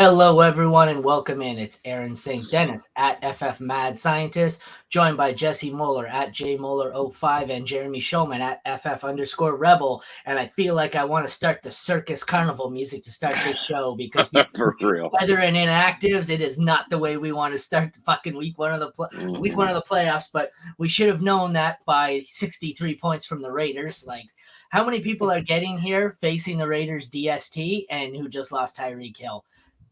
Hello, everyone, and welcome in. It's Aaron St. Dennis at FF Mad Scientist, joined by Jesse Moeller at JMoeller05 and Jeremy Showman at FF_Rebel. And I feel like I want to start the circus carnival music to start this show because For real. weather and inactives, it is not the way we want to start the fucking week one of the playoffs. But we should have known that by 63 points from the Raiders. Like, how many people are getting here facing the Raiders DST and who just lost Tyreek Hill?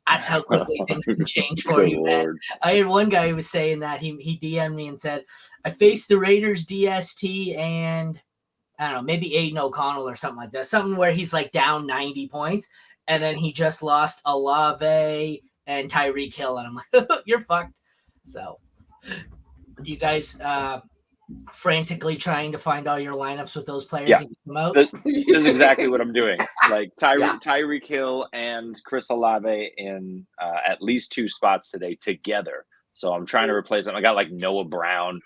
That's how quickly things can change for Good you, man. Lord. I had one guy who was saying that he DM'd me and said, I faced the Raiders DST and I don't know, maybe Aiden O'Connell or something like that. Something where he's like down 90 points and then he just lost Olave and Tyreek Hill. And I'm like, you're fucked. So you guys frantically trying to find all your lineups with those players and get them out? This is exactly what I'm doing. Like Yeah. Tyreek Hill and Chris Olave in at least two spots today together. So I'm trying to replace them. I got like Noah Brown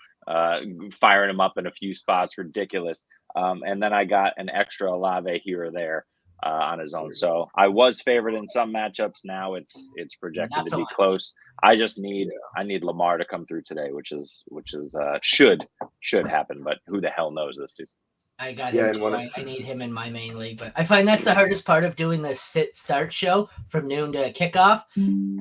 firing him up in a few spots. Ridiculous. And then I got an extra Olave here or there on his own. So I was favored in some matchups. Now it's projected Not to so be much. close. I just need I need Lamar to come through today, which is should happen, but who the hell knows this season? I got him too. I need him in my main league, but I find that's the hardest part of doing this sit-start show from noon to kickoff.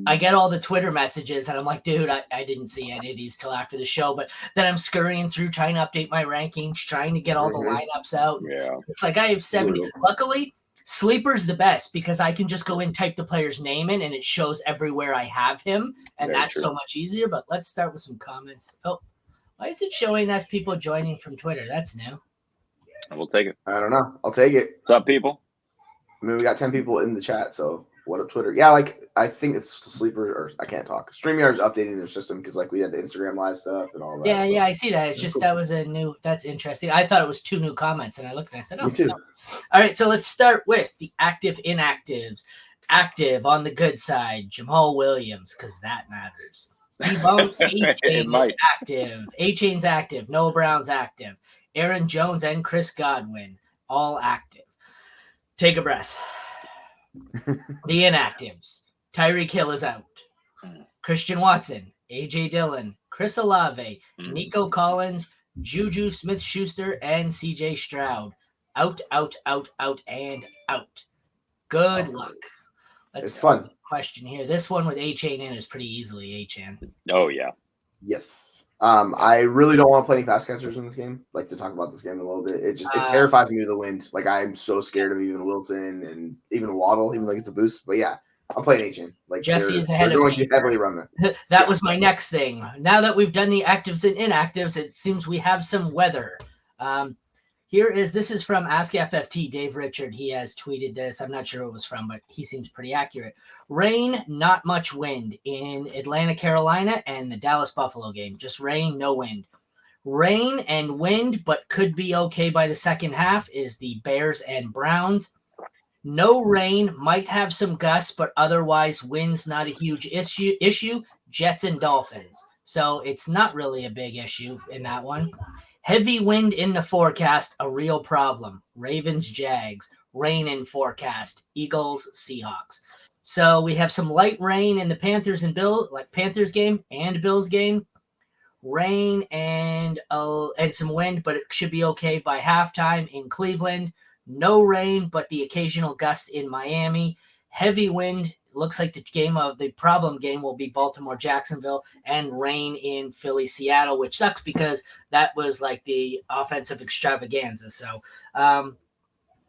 I get all the Twitter messages, and I'm like, dude, I didn't see any of these till after the show, but then I'm scurrying through trying to update my rankings, trying to get all the lineups out. Yeah. It's like I have 70. Luckily, Sleeper's the best because I can just go in, type the player's name in, and it shows everywhere I have him, and Very that's true. so much easier. But let's start with some comments. Oh, why is it showing us people joining from Twitter? That's new. We'll take it. I don't know. I'll take it. What's up, people? I mean, we got 10 people in the chat, so what up, Twitter? Yeah, like, I think it's Sleeper, or I can't talk. StreamYard's updating their system because, like, we had the Instagram live stuff and all that. Yeah, I see that. It's just that was that's interesting. I thought it was two new comments, and I looked and I said, oh, Me too. no. All right, so let's start with the active inactives. Active on the good side, Jamal Williams, because that matters. Debunks, A-Chain is active. A-Chain's active. Noah Brown's active. Aaron Jones and Chris Godwin, all active. Take a breath. The inactives. Tyreek Hill is out. Christian Watson, A.J. Dillon, Chris Olave, Nico Collins, Juju Smith-Schuster, and C.J. Stroud. Out, and out. Good luck. It's fun. Question here. This one with A-Chain in is pretty easily A-Chain. Oh, yeah. Yes. I really don't want to play any pass catchers in this game. Like to talk about this game a little bit. It terrifies me with the wind. Like I'm so scared of even Wilson and even Waddle, even though it's a boost. But yeah, I'm playing A-Chain. Like Jesse is ahead of me. Heavily run that. That was my next thing. Now that we've done the actives and inactives, it seems we have some weather. This is from Ask FFT, Dave Richard. He has tweeted this. I'm not sure who it was from, but he seems pretty accurate. Rain, not much wind in Atlanta, Carolina, and the Dallas Buffalo game. Just rain, no wind. Rain and wind, but could be okay by the second half, is the Bears and Browns. No rain, might have some gusts, but otherwise wind's not a huge issue. Jets and Dolphins. So it's not really a big issue in that one. Heavy wind in the forecast, a real problem. Ravens, Jags. Rain in forecast. Eagles, Seahawks. So we have some light rain in the Panthers game and Bills game. Rain and some wind, but it should be okay by halftime in Cleveland. No rain, but the occasional gust in Miami. Heavy wind. Looks like the problem game will be Baltimore-Jacksonville, and rain in Philly-Seattle, which sucks because that was like the offensive extravaganza. So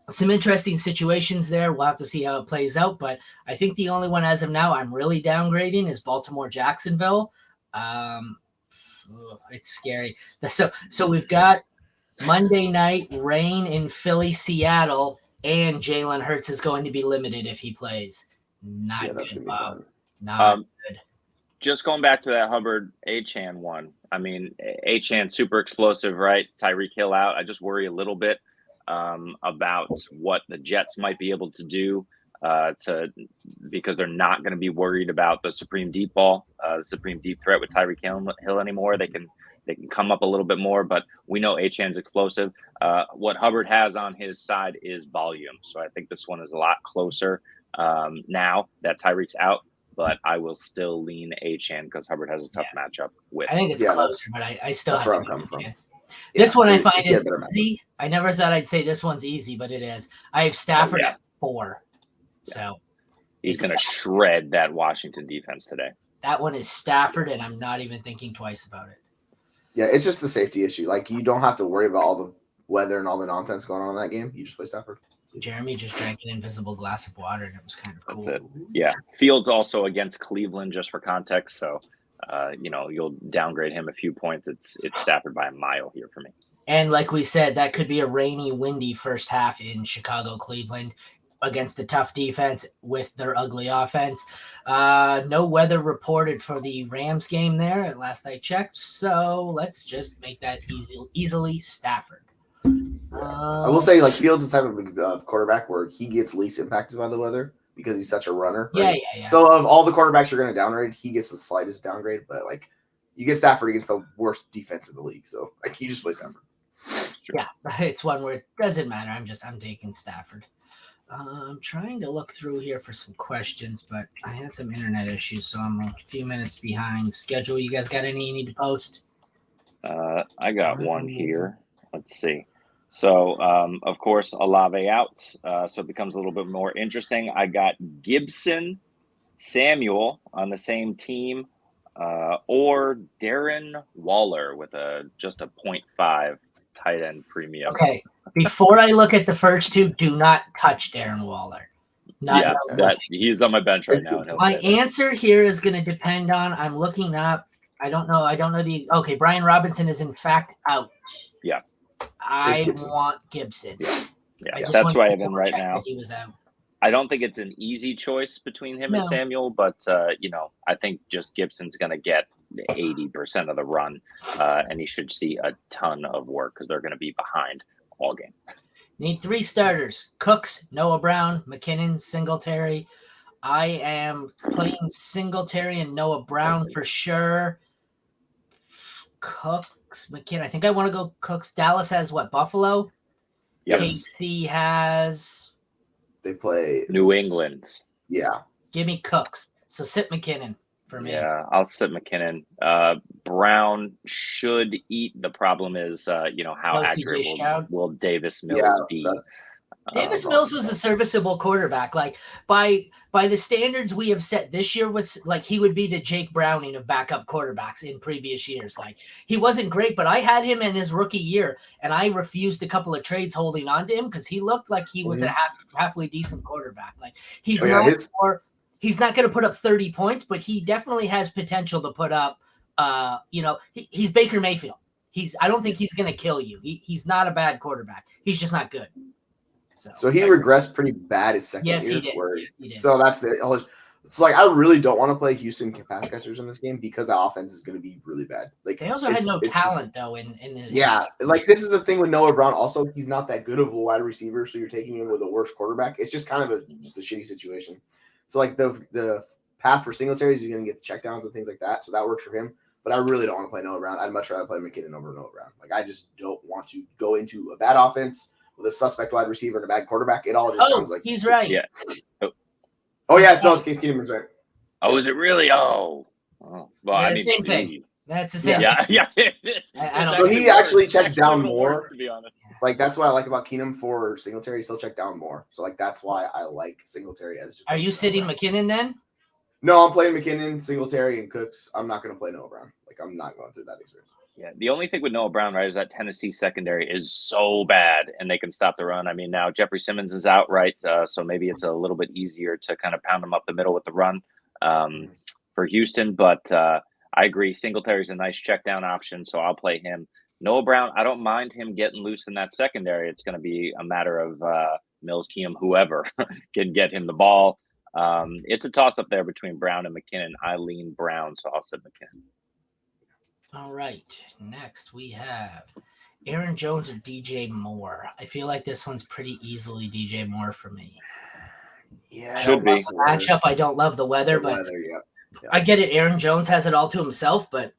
some interesting situations there. We'll have to see how it plays out, but I think the only one as of now I'm really downgrading is Baltimore-Jacksonville. It's scary. So we've got Monday night rain in Philly-Seattle, and Jalen Hurts is going to be limited if he plays. Not good, Bob. Not good. Just going back to that Hubbard A-Chan one. I mean, A-Chan super explosive, right? Tyreek Hill out. I just worry a little bit about what the Jets might be able to do because they're not going to be worried about the supreme deep ball, the supreme deep threat with Tyreek Hill anymore. They can come up a little bit more, but we know A-Chan's explosive. What Hubbard has on his side is volume. So I think this one is a lot closer now that Tyreek's out. but I will still lean Achane because Hubbard has a tough matchup with. I think it's closer, but I still have where to I'm coming from. This one I find is easy. I never thought I'd say this one's easy, but it is. I have Stafford at 4. So he's going to shred that Washington defense today. That one is Stafford, and I'm not even thinking twice about it. Yeah, it's just the safety issue. Like, you don't have to worry about all the weather and all the nonsense going on in that game. You just play Stafford. Jeremy just drank an invisible glass of water, and it was kind of cool. That's it. Yeah. Fields also against Cleveland, just for context. So, you'll downgrade him a few points. It's Stafford by a mile here for me. And like we said, that could be a rainy, windy first half in Chicago, Cleveland, against the tough defense with their ugly offense. No weather reported for the Rams game there at last I checked. So let's just make that easily Stafford. I will say, like, Fields is the type of quarterback where he gets least impacted by the weather because he's such a runner. Right? Yeah. So of all the quarterbacks you're going to downgrade, he gets the slightest downgrade. But, like, you get Stafford against the worst defense in the league. So, like, you just play Stafford. Yeah, it's one where it doesn't matter. I'm taking Stafford. I'm trying to look through here for some questions, but I had some internet issues, so I'm a few minutes behind schedule. You guys got any you need to post? I got one here. Let's see. So, of course, Olave out, so it becomes a little bit more interesting. I got Gibson, Samuel on the same team, or Darren Waller with just a 0.5 tight end premium. Okay. Before I look at the first two, do not touch Darren Waller. He's on my bench right now. And my answer here is going to depend on. I'm looking up. I don't know. Okay, Brian Robinson is in fact out. Yeah. I want Gibson. Yeah. That's who I have in right now. He was out. I don't think it's an easy choice between him and Samuel, but I think just Gibson's going to get 80% of the run, and he should see a ton of work because they're going to be behind all game. Need 3 starters: Cooks, Noah Brown, McKinnon, Singletary. I am playing Singletary and Noah Brown for sure. Cooks, McKinnon. I think I want to go Cooks. Dallas has what? Buffalo? Yep. KC has... They play New England. Yeah. Give me Cooks. So sit McKinnon for me. Yeah, I'll sit McKinnon. Brown should eat. The problem is, how accurate will Davis Mills be? Davis Mills was a serviceable quarterback. Like by the standards we have set this year, was like he would be the Jake Browning of backup quarterbacks in previous years. Like he wasn't great, but I had him in his rookie year, and I refused a couple of trades holding on to him because he looked like he was a halfway decent quarterback. Like he's he's not going to put up 30 points, but he definitely has potential to put up. He's Baker Mayfield. I don't think he's going to kill you. He's not a bad quarterback. He's just not good. So he regressed pretty bad his second year. Yes, he did. So that's so I really don't want to play Houston pass catchers in this game because the offense is going to be really bad. Like they also had no talent though in like this is the thing with Noah Brown. Also, he's not that good of a wide receiver, so you're taking him with a worse quarterback. It's just kind of just a shitty situation. So like the path for Singletary is he's going to get the checkdowns and things like that, so that works for him. But I really don't want to play Noah Brown. I'd much rather play McKinnon over Noah Brown. Like I just don't want to go into a bad offense with a suspect wide receiver and a bad quarterback. It all just sounds like he's right. Yeah. Oh yeah, so it's Case Keenum's right. Oh, is it really? Oh. Well, the same thing. That's the same. Yeah. So he actually checks down more. To be honest, like that's what I like about Keenum for Singletary. He still check down more. So like that's why I like Singletary as. Are you sitting McKinnon then? No, I'm playing McKinnon, Singletary, and Cooks. I'm not going to play Noah Brown. Like I'm not going through that experience. Yeah, the only thing with Noah Brown, right, is that Tennessee secondary is so bad, and they can stop the run. I mean, now Jeffrey Simmons is out, right? So maybe it's a little bit easier to kind of pound them up the middle with the run for Houston. But I agree, Singletary's a nice check down option, so I'll play him. Noah Brown, I don't mind him getting loose in that secondary. It's going to be a matter of Mills, Keem, whoever can get him the ball. It's a toss-up there between Brown and McKinnon. I lean Brown, so I'll sit McKinnon. All right. Next, we have Aaron Jones or DJ Moore. I feel like this one's pretty easily DJ Moore for me. Yeah, I don't love the matchup. I don't love the weather, but I get it. Aaron Jones has it all to himself, but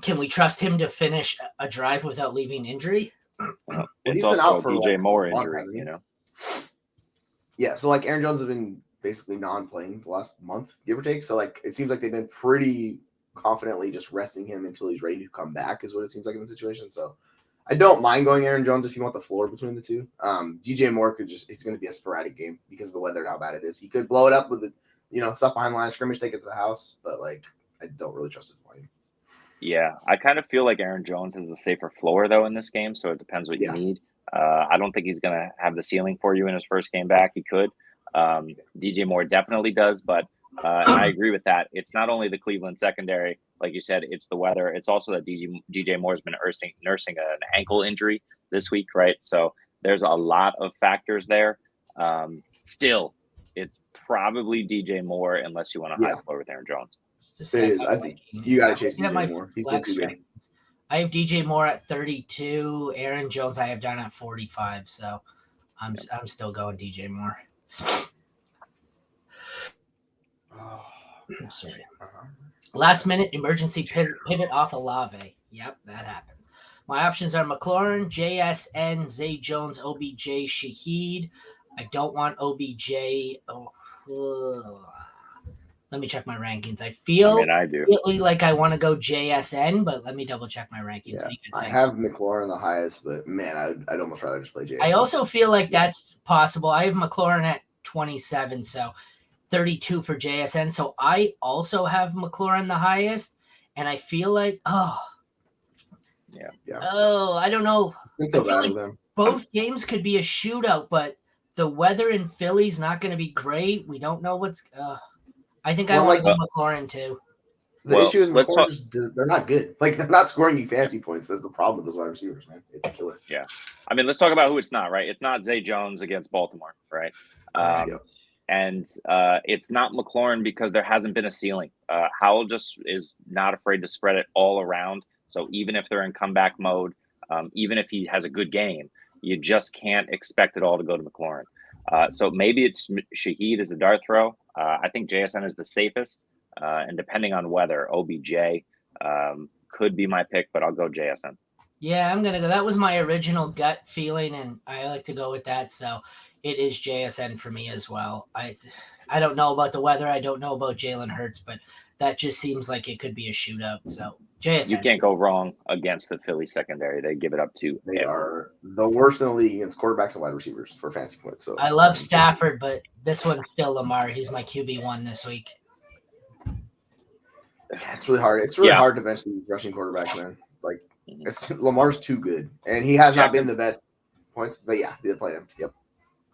can we trust him to finish a drive without leaving injury? It's also a DJ Moore injury, Yeah, so like Aaron Jones has been basically non-playing the last month, give or take. So like it seems like they've been pretty confidently just resting him until he's ready to come back, is what it seems like in the situation. So I don't mind going Aaron Jones if you want the floor between the two. DJ Moore it's going to be a sporadic game because of the weather and how bad it is. He could blow it up with the stuff behind the line of scrimmage, take it to the house, but like I don't really trust his volume. Yeah, I kind of feel like Aaron Jones has a safer floor though in this game, so it depends what you need. I don't think he's going to have the ceiling for you in his first game back. He could. DJ Moore definitely does, but and I agree with that. It's not only the Cleveland secondary, like you said, it's the weather. It's also that DJ Moore's been nursing an ankle injury this week, right? So there's a lot of factors there. Still, it's probably DJ Moore unless you want to high floor with Aaron Jones. I think you got to chase DJ Moore. He's been too good. I have DJ Moore at 32. Aaron Jones I have down at 45. So I'm still going DJ Moore. I'm sorry. Last minute emergency pivot off Olave. Yep, that happens. My options are McLaurin, JSN, Zay Jones, OBJ, Shaheed. I don't want OBJ. Let me check my rankings. I do. Like I want to go JSN, but let me double check my rankings. Yeah, I have McLaurin the highest, but man, I'd almost rather just play JSN. I also feel like that's possible. I have McLaurin at 27, so 32 for JSN. So I also have McLaurin the highest, and I feel like I don't know. It's so bad with them. Both games could be a shootout, but the weather in Philly's not going to be great. We don't know what's. I think I want to go McLaurin too. The issue is McLaurin they're not good. Like they're not scoring you fantasy points. That's the problem with those wide receivers, man. It's a killer. Yeah, I mean, let's talk about who it's not. Right, it's not Zay Jones against Baltimore, right? And it's not McLaurin because there hasn't been a ceiling. Howell just is not afraid to spread it all around. So even if they're in comeback mode, even if he has a good game, you just can't expect it all to go to McLaurin. So maybe it's Shaheed as a dart throw. I think JSN is the safest. And depending on weather, OBJ could be my pick, but I'll go JSN. Yeah, I'm going to go. That was my original gut feeling, and I like to go with that. So it is JSN for me as well. I don't know about the weather. I don't know about Jalen Hurts, but that just seems like it could be a shootout. So JSN. You can't go wrong against the Philly secondary. They give it up to. They are the worst in the league against quarterbacks and wide receivers for fantasy points. So I love Stafford, but this one's still Lamar. He's my QB1 this week. Yeah, it's really hard. It's really hard to bench these rushing quarterbacks, man. Like Lamar's too good, and he has not been the best points. But yeah, they play him. Yep.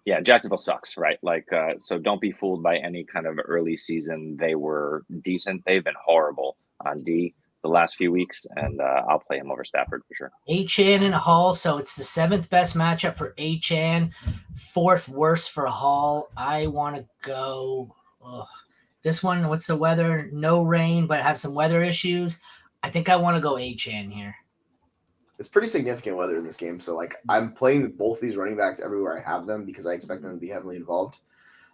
Yeah, Jacksonville sucks, right? Like, so don't be fooled by any kind of early season. They were decent. They've been horrible on D the last few weeks, and I'll play him over Stafford for sure. Achane and Hall, so it's the 7th best matchup for Achane, 4th worst for Hall. I want to go. This one, what's the weather? No rain, but have some weather issues. I think I want to go Achane here. It's pretty significant weather in this game. So, like, I'm playing both these running backs everywhere I have them because I expect them to be heavily involved.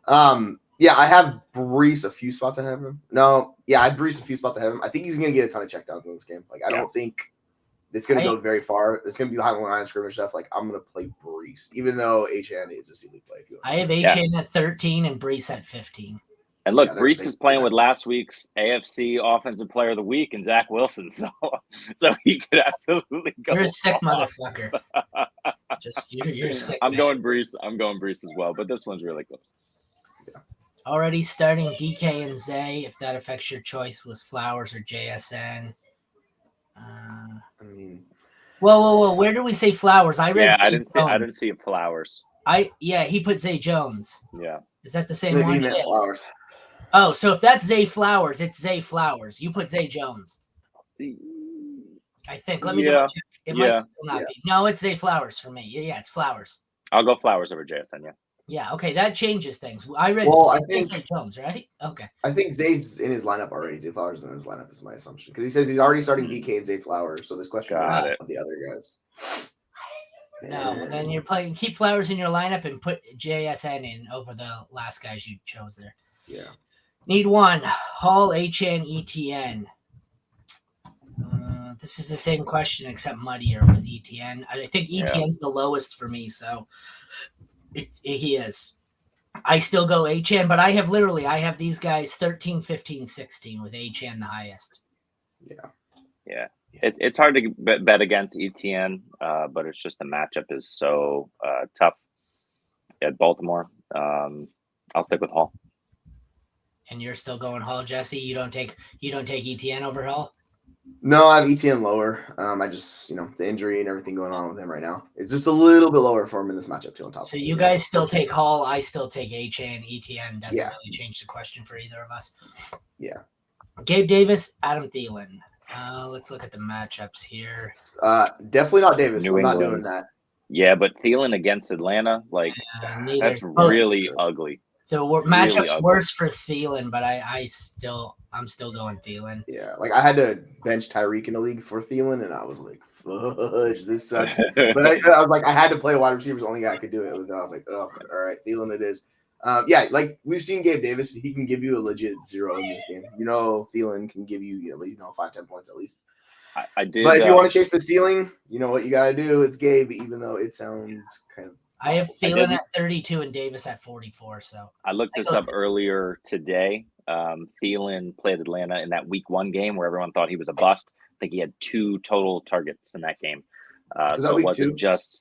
I have Brees a few spots ahead of him. I had Brees a few spots ahead of him. I think he's going to get a ton of checkdowns in this game. Like, I don't think it's going to go very far. It's going to be behind the line of scrimmage stuff. Like, I'm going to play Brees, even though Achane is a ceiling play. I have Achane at 13 and Brees at 15. And look, Brees is playing with last week's AFC Offensive Player of the Week and Zach Wilson, so he could absolutely go. You're a sick motherfucker. You're sick. I'm going Brees as well, but this one's really close. Yeah. Already starting DK and Zay. If that affects your choice, was Flowers or JSN. Whoa! Where did we say Flowers? I read. I didn't see Flowers. He put Zay Jones. Yeah. Is that the same one? Flowers. Oh, so if that's Zay Flowers, it's Zay Flowers. You put Zay Jones. I think. Let me double check. It might still not be. No, it's Zay Flowers for me. Yeah, it's Flowers. I'll go Flowers over JSN, yeah. Yeah, okay, that changes things. I read Zay Jones, right? Okay. I think Zay's in his lineup already. Zay Flowers is in his lineup is my assumption. Because he says he's already starting DK and Zay Flowers, so this question is of the other guys. No, then you're playing. Keep Flowers in your lineup and put JSN in over the last guys you chose there. Yeah. Need one. Hall, Achane, ETN. This is the same question except muddier with ETN. I think ETN's the lowest for me, so he is. I still go Achan, but I have these guys 13, 15, 16 with Achan the highest. Yeah. It's hard to bet against ETN, but it's just the matchup is so tough at Baltimore. I'll stick with Hall. And you're still going Hall, Jesse? You don't take ETN over Hall? No, I have ETN lower. I just, the injury and everything going on with him right now. It's just a little bit lower for him in this matchup too. On top. So you guys still take Hall. I still take Achan. ETN doesn't really change the question for either of us. Yeah. Gabe Davis, Adam Thielen. Let's look at the matchups here. Definitely not Davis. New I'm not England. I'm not doing that. Yeah, but Thielen against Atlanta, that's really ugly. So matchups worse for Thielen, but I'm still going Thielen. Yeah, I had to bench Tyreek in the league for Thielen, and I was like, fudge, this sucks. But I was like, I had to play wide receivers. The only guy I could do it with. I was like, oh, all right, Thielen it is. We've seen Gabe Davis. He can give you a legit 0 in this game. Thielen can give you, 5-10 points at least. I did. But if you want to chase the ceiling, you know what you got to do. It's Gabe, even though it sounds kind of. I have Thielen at 32 and Davis at 44. So I looked this up earlier today. Thielen played Atlanta in that week 1 game where everyone thought he was a bust. I think he had 2 total targets in that game. So it wasn't just.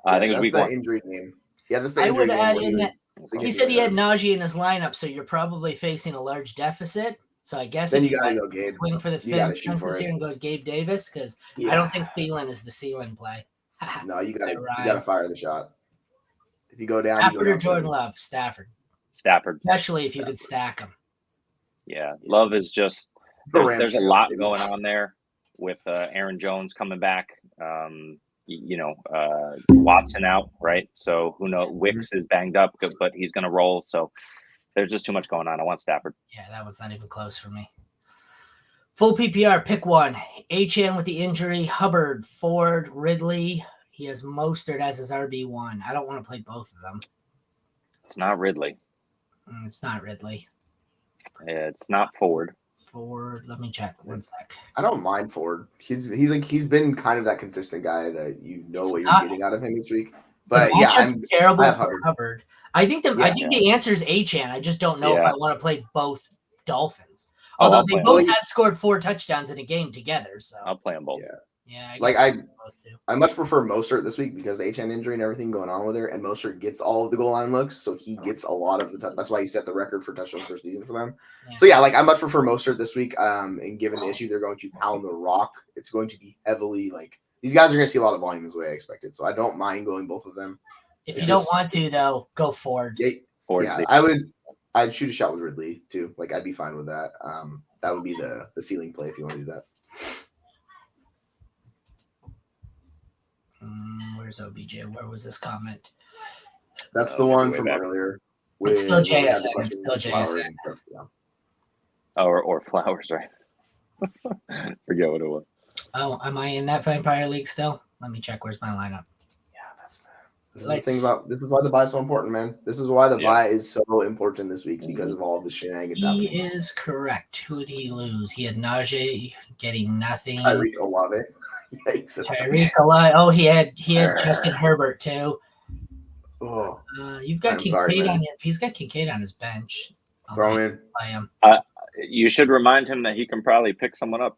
I think it was week 1. Injury game. Yeah, that's the injury game. I would add in that. He said he had Najee in his lineup, so you're probably facing a large deficit. So I guess then you got to go Gabe. Swing for the fence here and go Gabe Davis because I don't think Thielen is the ceiling play. No, you got to fire the shot. If you go down, Stafford or Jordan Love, Stafford, especially if you could stack them. Yeah, Love is just there's a lot going on there with Aaron Jones coming back. Watson out, right? So who knows? Wicks is banged up, but he's going to roll. So there's just too much going on. I want Stafford. Yeah, that was not even close for me. Full PPR, pick one. HN with the injury, Hubbard, Ford, Ridley. He has Mostert as his RB1. I don't want to play both of them. It's not Ridley. It's not Ridley. It's not Ford. Ford. Let me check. 1 sec. I don't mind Ford. He's been kind of that consistent guy that what you're getting out of him each week. But I'm terrible for Hubbard. I think the answer is Achan. I just don't know if I want to play both Dolphins. Although they both have scored 4 touchdowns in a game together, so I'll play them both. Yeah. I much prefer Mostert this week because the HN injury and everything going on with her, and Mostert gets all of the goal line looks, so he gets a lot of the. That's why he set the record for touchdowns first season for them. Yeah. So I much prefer Mostert this week. And given the issue, they're going to pound the rock. It's going to be heavily these guys are going to see a lot of volume is the way I expected. So I don't mind going both of them. If you don't want to though, go Ford. I'd shoot a shot with Ridley too. I'd be fine with that. That would be the ceiling play if you want to do that. Where's OBJ? Where was this comment? That's the one from earlier. It's still JSN. It's still JSN. Or Flowers, right? Forget what it was. Oh, am I in that Vampire League still? Let me check. Where's my lineup? This is the thing about this is why the bye is so important, man. This is why the bye is so important this week because of all the shenanigans happening. He is correct. Who did he lose? He had Najee getting nothing. Tyreek Olave. Tyreek Olave. Oh, he had Justin Herbert too. Oh, you've got Kincaid on your. He's got Kincaid on his bench. Throw him in. Play him. You should remind him that he can probably pick someone up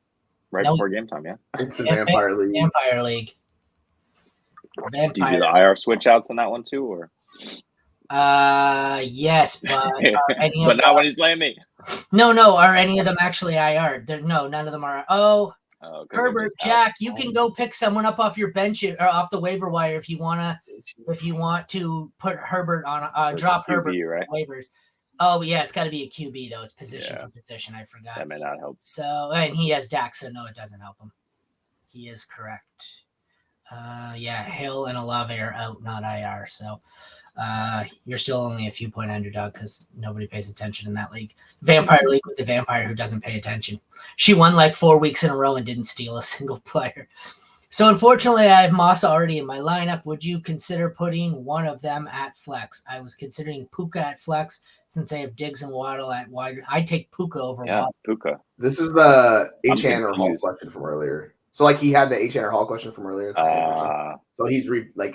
before game time. Yeah, it's a Vampire League. Vampire League. Do you do the IR switch outs in that one too, or? Yes, but but not when he's playing me. No. Are any of them actually IR? No, none of them are. Herbert, Jack, you can go pick someone up off your bench or off the waiver wire if you want to put Herbert on drop QB, Herbert right? Waivers. Oh yeah, it's got to be a QB though. It's position for position. I forgot. That may not help. So and he has Dak, so no, it doesn't help him. He is correct. Hill and Olave are out, not IR. So you're still only a few point underdog because nobody pays attention in that league. Vampire League with the vampire who doesn't pay attention. She won 4 weeks in a row and didn't steal a single player. So unfortunately, I have Moss already in my lineup. Would you consider putting one of them at flex? I was considering Puka at flex since I have Diggs and Waddle at wide. I'd take Puka over Waddle. Puka. This is the HN or Hall question from earlier. So he had the HN or Hall question from earlier. It's the same person. So he's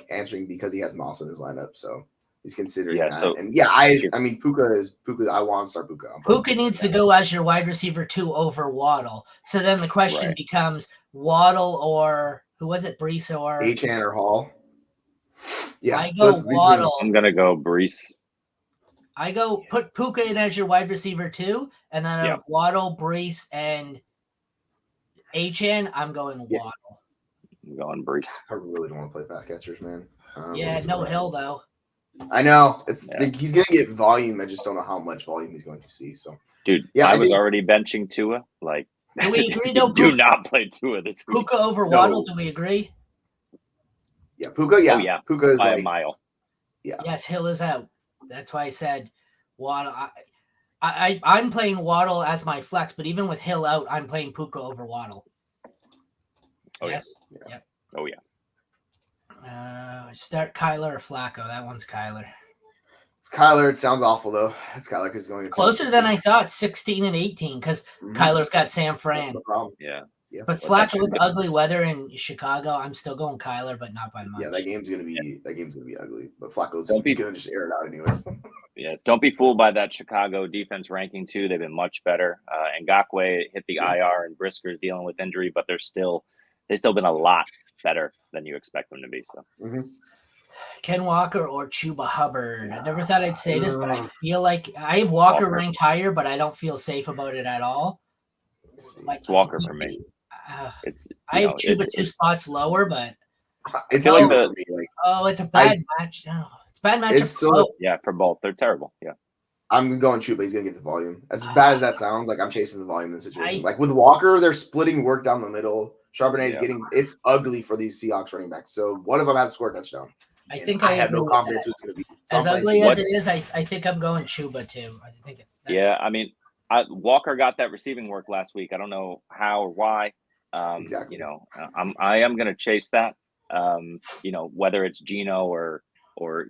answering because he has Moss in his lineup. So He's considering Yeah, that. so- And yeah, I mean Puka. I want to start Puka. Puka needs to go as your wide receiver 2 over Waddle. So then the question Right. becomes Waddle or who was it? Brees or Achan or Hall. Yeah, I so go it's between- Waddle. I'm gonna go Brees. I go put Puka in as your wide receiver 2, and then Yeah. of Waddle, Brees, and Achan, I'm going Yeah. Waddle. I'm going Brees. I really don't want to play pass catchers, man. Yeah, no Hill though. I know it's Yeah. he's gonna get volume. I just don't know how much volume he's going to see. So Dude, Yeah, I I was think- already benching Tua. Like, Do we agree, you though, do Puka- not play Tua this week. Puka over No. Waddle, do we agree? yeah, Puka. Yeah, Oh, yeah. Puka is By a like mile. Yes, Hill is out. That's why I said Waddle. I'm playing Waddle as my flex, but even with Hill out, I'm playing Puka over Waddle. Oh, yeah. Yes. Yeah. Oh, yeah. Start Kyler or Flacco. That one's Kyler. It's Kyler. It sounds awful though. It's Kyler because going It's closer than I thought, 16 and 18, because Kyler's got Sam Fran. No problem. Yeah. Yeah, But Well, that Flacco, it's should- ugly weather in Chicago. I'm still going Kyler, but not by much. yeah, that game's gonna be ugly. But Flacco's Don't be- gonna just air it out anyways. Yeah. Don't be fooled by that Chicago defense ranking, too. They've been much better. Ngakwe hit the IR, and Brisker's dealing with injury, but they've still been a lot better than you expect them to be. So Ken Walker or Chuba Hubbard. I never thought I'd say this, but I feel like I have Walker Walker. ranked higher, but I don't feel safe about it at all. Let's see. Like it's Walker for me. uh, It's I you have know, Chuba it's- two spots lower, but It's feel like Chuba the- for me. Like oh, it's a bad match. No, it's a bad matchup. It's for so- both. yeah, for both. They're terrible. Yeah. I'm going Chuba. He's gonna get the volume. As bad as that sounds, like I'm chasing the volume in the situation. I- Like with Walker, they're splitting work down the middle. Charbonnet's Yeah. getting it's ugly for these Seahawks running backs. So one of them has to score a touchdown. I And think I have agree no with confidence that. who it's gonna be. So As I'm playing ugly Chuba. as it is, I think I'm going Chuba too. I think that's Yeah, I mean, Walker got that receiving work last week. I don't know how or why. Exactly. You know, I am going to chase that. You know, whether it's Gino or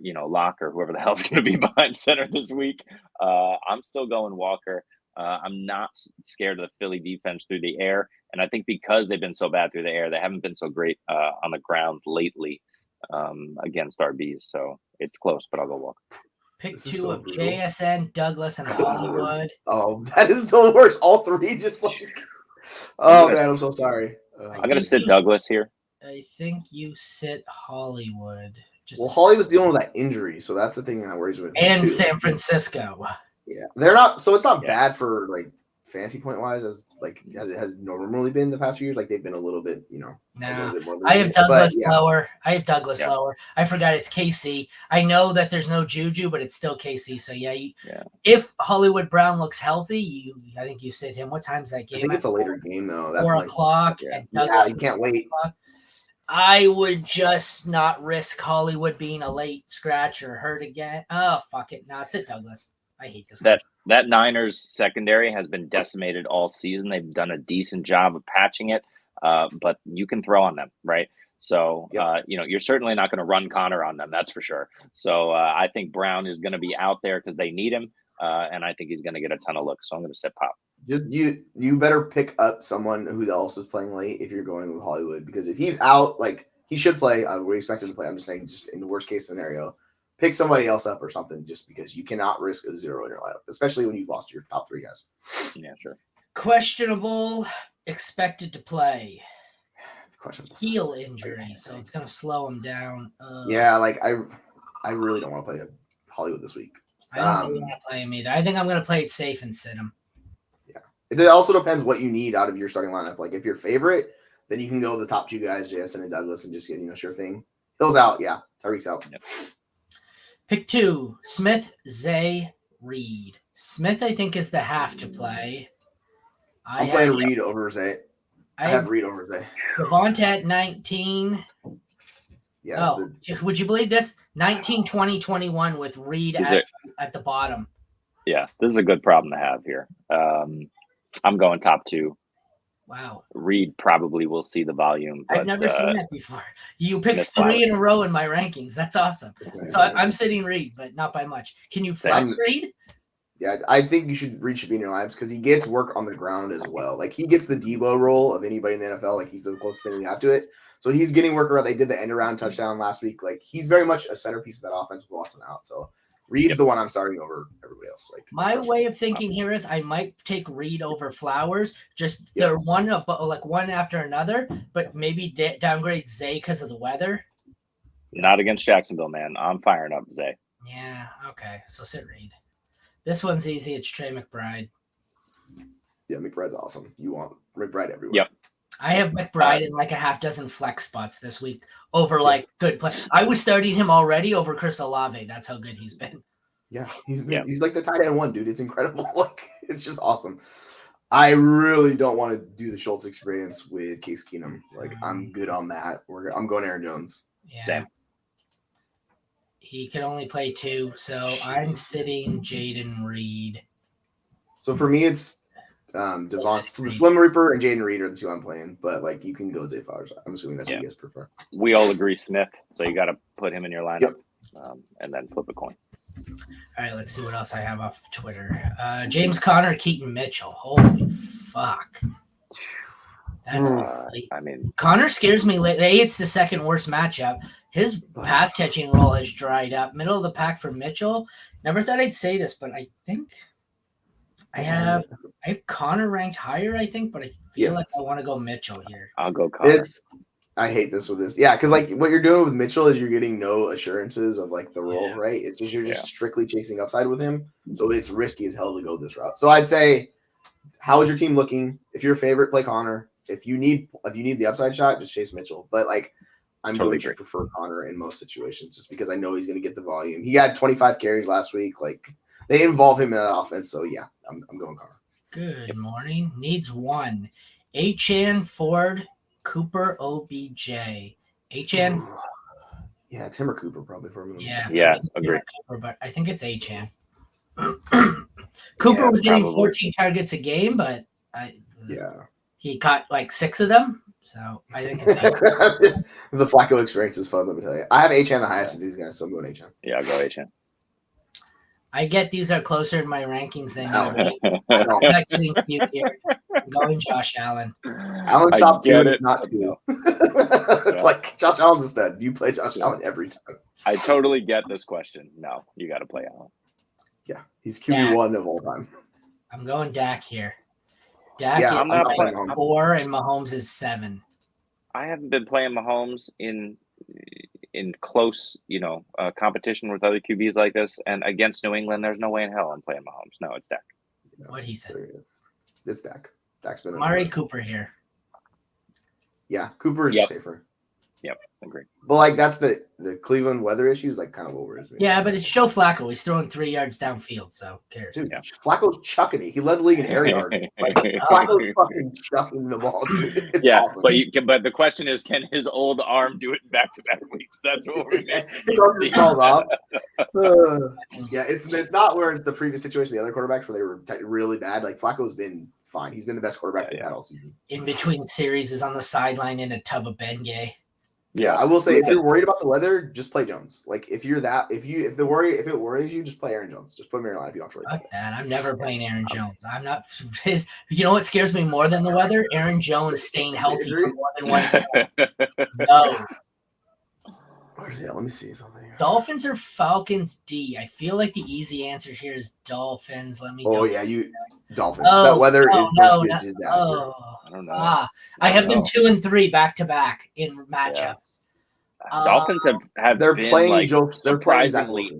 you know Locke or whoever the hell's going to be behind center this week. I'm still going Walker. I'm not scared of the Philly defense through the air, and I think because they've been so bad through the air, they haven't been so great on the ground lately against RBs. So it's close, but I'll go Walker. pick This is two so of brutal. JSN, Douglas, and Hollywood. Oh, that is the worst. All three just like. Oh gonna- man, I'm so sorry. I'm going to sit Douglas here. I think you sit Hollywood. Just Well, Holly was dealing with that injury, so that's the thing that worries me. with him, and too. San Francisco. Yeah, they're not. So it's not Yeah. bad for like fantasy point wise, as it has normally been the past few years. Like they've been a little bit, a little No, bit more. I have lenient. Douglas But, yeah, lower. I have Douglas Yeah. lower. I forgot it's KC. I know that there's no Juju, but it's still KC. So yeah, Yeah. if Hollywood Brown looks healthy, I think you sit him. What time's that I game? think it's a at? later game though. That's 4 like, o'clock. yeah. And yeah, Douglas you is can't wait. 4 o'clock. I would just not risk Hollywood being a late scratch or hurt again. Oh, fuck it. Nah, sit Douglas. I hate this. That Niners secondary has been decimated all season. They've done a decent job of patching it, but you can throw on them, right? So, Yep. you know, you're certainly not going to run Connor on them. That's for sure. So I think Brown is going to be out there because they need him, and I think he's going to get a ton of looks. So I'm going to sit Pop. Just you better pick up someone who else is playing late if you're going with Hollywood, because if he's out, like he should play. We expect him to play. I'm just saying, just in the worst case scenario, pick somebody else up or something, just because you cannot risk a 0 in your lineup, especially when you've lost your top 3 guys. Yeah, sure. Questionable, expected to play. Questionable. Heel injury, so it's going to slow him down. Yeah, like I really don't want to play Hollywood this week. I don't really want to play him either. I think I'm going to play it safe and sit him. It also depends what you need out of your starting lineup. Like if your favorite, then you can go the top 2 guys, JSN and Douglas, and just get sure thing. Hill's out, yeah. Tyreek's out. Yep. Pick 2, Smith, Zay, Reed. Smith, I think, is the have to play. I'm playing Reed over Zay. I have Reed over Zay. Devonta at 19. Yeah. That's Oh, would you believe this? 19, 20, 21 with Reed at the bottom. Yeah, this is a good problem to have here. I'm going top 2. Wow. Reed probably will see the volume. But, I've never seen that before. You picked Smith 3 Flowers. in a row in my rankings. That's awesome. That's nice. So I'm sitting Reed, but not by much. Can you flex Reed? Yeah, I think you should read Shabin in your lineups because he gets work on the ground as well. Like he gets the Debo role of anybody in the NFL. Like he's the closest thing we have to it. So he's getting work around. They did the end around touchdown last week. Like he's very much a centerpiece of that offense with Watson out. So Reed's the one I'm starting over everybody else. Like my way of thinking here is I might take Reed over Flowers. Just they're one after another, but maybe downgrade Zay because of the weather. Not against Jacksonville, man. I'm firing up Zay. Yeah. Okay. So sit Reed. This one's easy. It's Trey McBride. Yeah, McBride's awesome. You want McBride everywhere. Yep. I have McBride in like a half dozen flex spots this week over like good play. I was starting him already over Chris Olave. That's how good he's been. Yeah, he's like the tight end one, dude. It's incredible. Like it's just awesome. I really don't want to do the Schultz experience with Case Keenum. Like I'm good on that. I'm going Aaron Jones. Yeah. Same. He can only play 2, so I'm sitting Jaden Reed. So for me, it's Devontae, the Swim Reaper, and Jaden Reed are the 2 I'm playing. But like you can go Zay Flowers. I'm assuming that's what you guys prefer. We all agree Smith, so you got to put him in your lineup, and then flip a coin. All right, let's see what else I have off of Twitter. James Conner, Keaton Mitchell. Holy fuck. That's I mean, Connor scares me. It's the second worst matchup. His pass catching role has dried up. Middle of the pack for Mitchell. Never thought I'd say this, but I think I have Connor ranked higher. I think, but I feel like I want to go Mitchell here. I'll go Connor. I hate this with this. Yeah, because like what you're doing with Mitchell is you're getting no assurances of like the role, right? It's just you're just strictly chasing upside with him. So it's risky as hell to go this route. So I'd say, how is your team looking? If you're a favorite, play Connor. If you need the upside shot, just chase Mitchell. But like I'm going to prefer Connor in most situations just because I know he's going to get the volume. He had 25 carries last week. Like they involve him in that offense. So yeah, I'm going Connor. Good morning. Needs 1. Achan, Ford, Cooper, OBJ. Achan. Yeah, it's him or Cooper probably for me. Yeah, agree. Cooper, but I think it's Achan. Cooper was getting 14 targets a game, but he caught like 6 of them. So I think it's the Flacco experience is fun, let me tell you. I have Achan the highest of these guys, so I'm going Achan. Yeah, I'll go Achan. I get these are closer in my rankings than you. I'm not getting cute here. I'm going Josh Allen. Allen's top 2 is not 2. Like Josh Allen's a stud. You play Josh Allen every time. I totally get this question. No, you got to play Allen. Yeah, he's QB1 of all time. I'm going Dak here. Dak is like 4 and Mahomes is 7. I haven't been playing Mahomes in close, competition with other QBs like this, and against New England, there's no way in hell I'm playing Mahomes. No, it's Dak. What he said. It's Dak. Dak's been Murray Cooper here. Yeah, Cooper is safer. Yep, agree. But like that's the Cleveland weather issue is like kind of what worries me. Yeah, but it's Joe Flacco. He's throwing 3 yards downfield, so who cares? Dude, Flacco's chucking it. He led the league in air yards. Like, Flacco's fucking chucking the ball, dude. It's awesome. But the question is, can his old arm do it in back-to-back weeks? That's what we're saying. His arm just falls off. Yeah, it's not where it's the previous situation, the other quarterbacks where they were really bad. Like Flacco's been fine. He's been the best quarterback they've had all season. In between series is on the sideline in a tub of Bengay. Yeah, I will say if you're worried about the weather, just play Jones. Like if it worries you, just play Aaron Jones. Just put him in your line if you don't worry about that. I'm never playing Aaron Jones. I'm not his. You know what scares me more than the weather? Aaron Jones staying healthy for more than 1 year. No. Let me see something. Dolphins or Falcons D? I feel like the easy answer here is Dolphins. Let me. Dolphins. That weather is going to be a disaster. I don't know. I have them 2 and 3 back to back in matchups. Dolphins have they're been playing surprisingly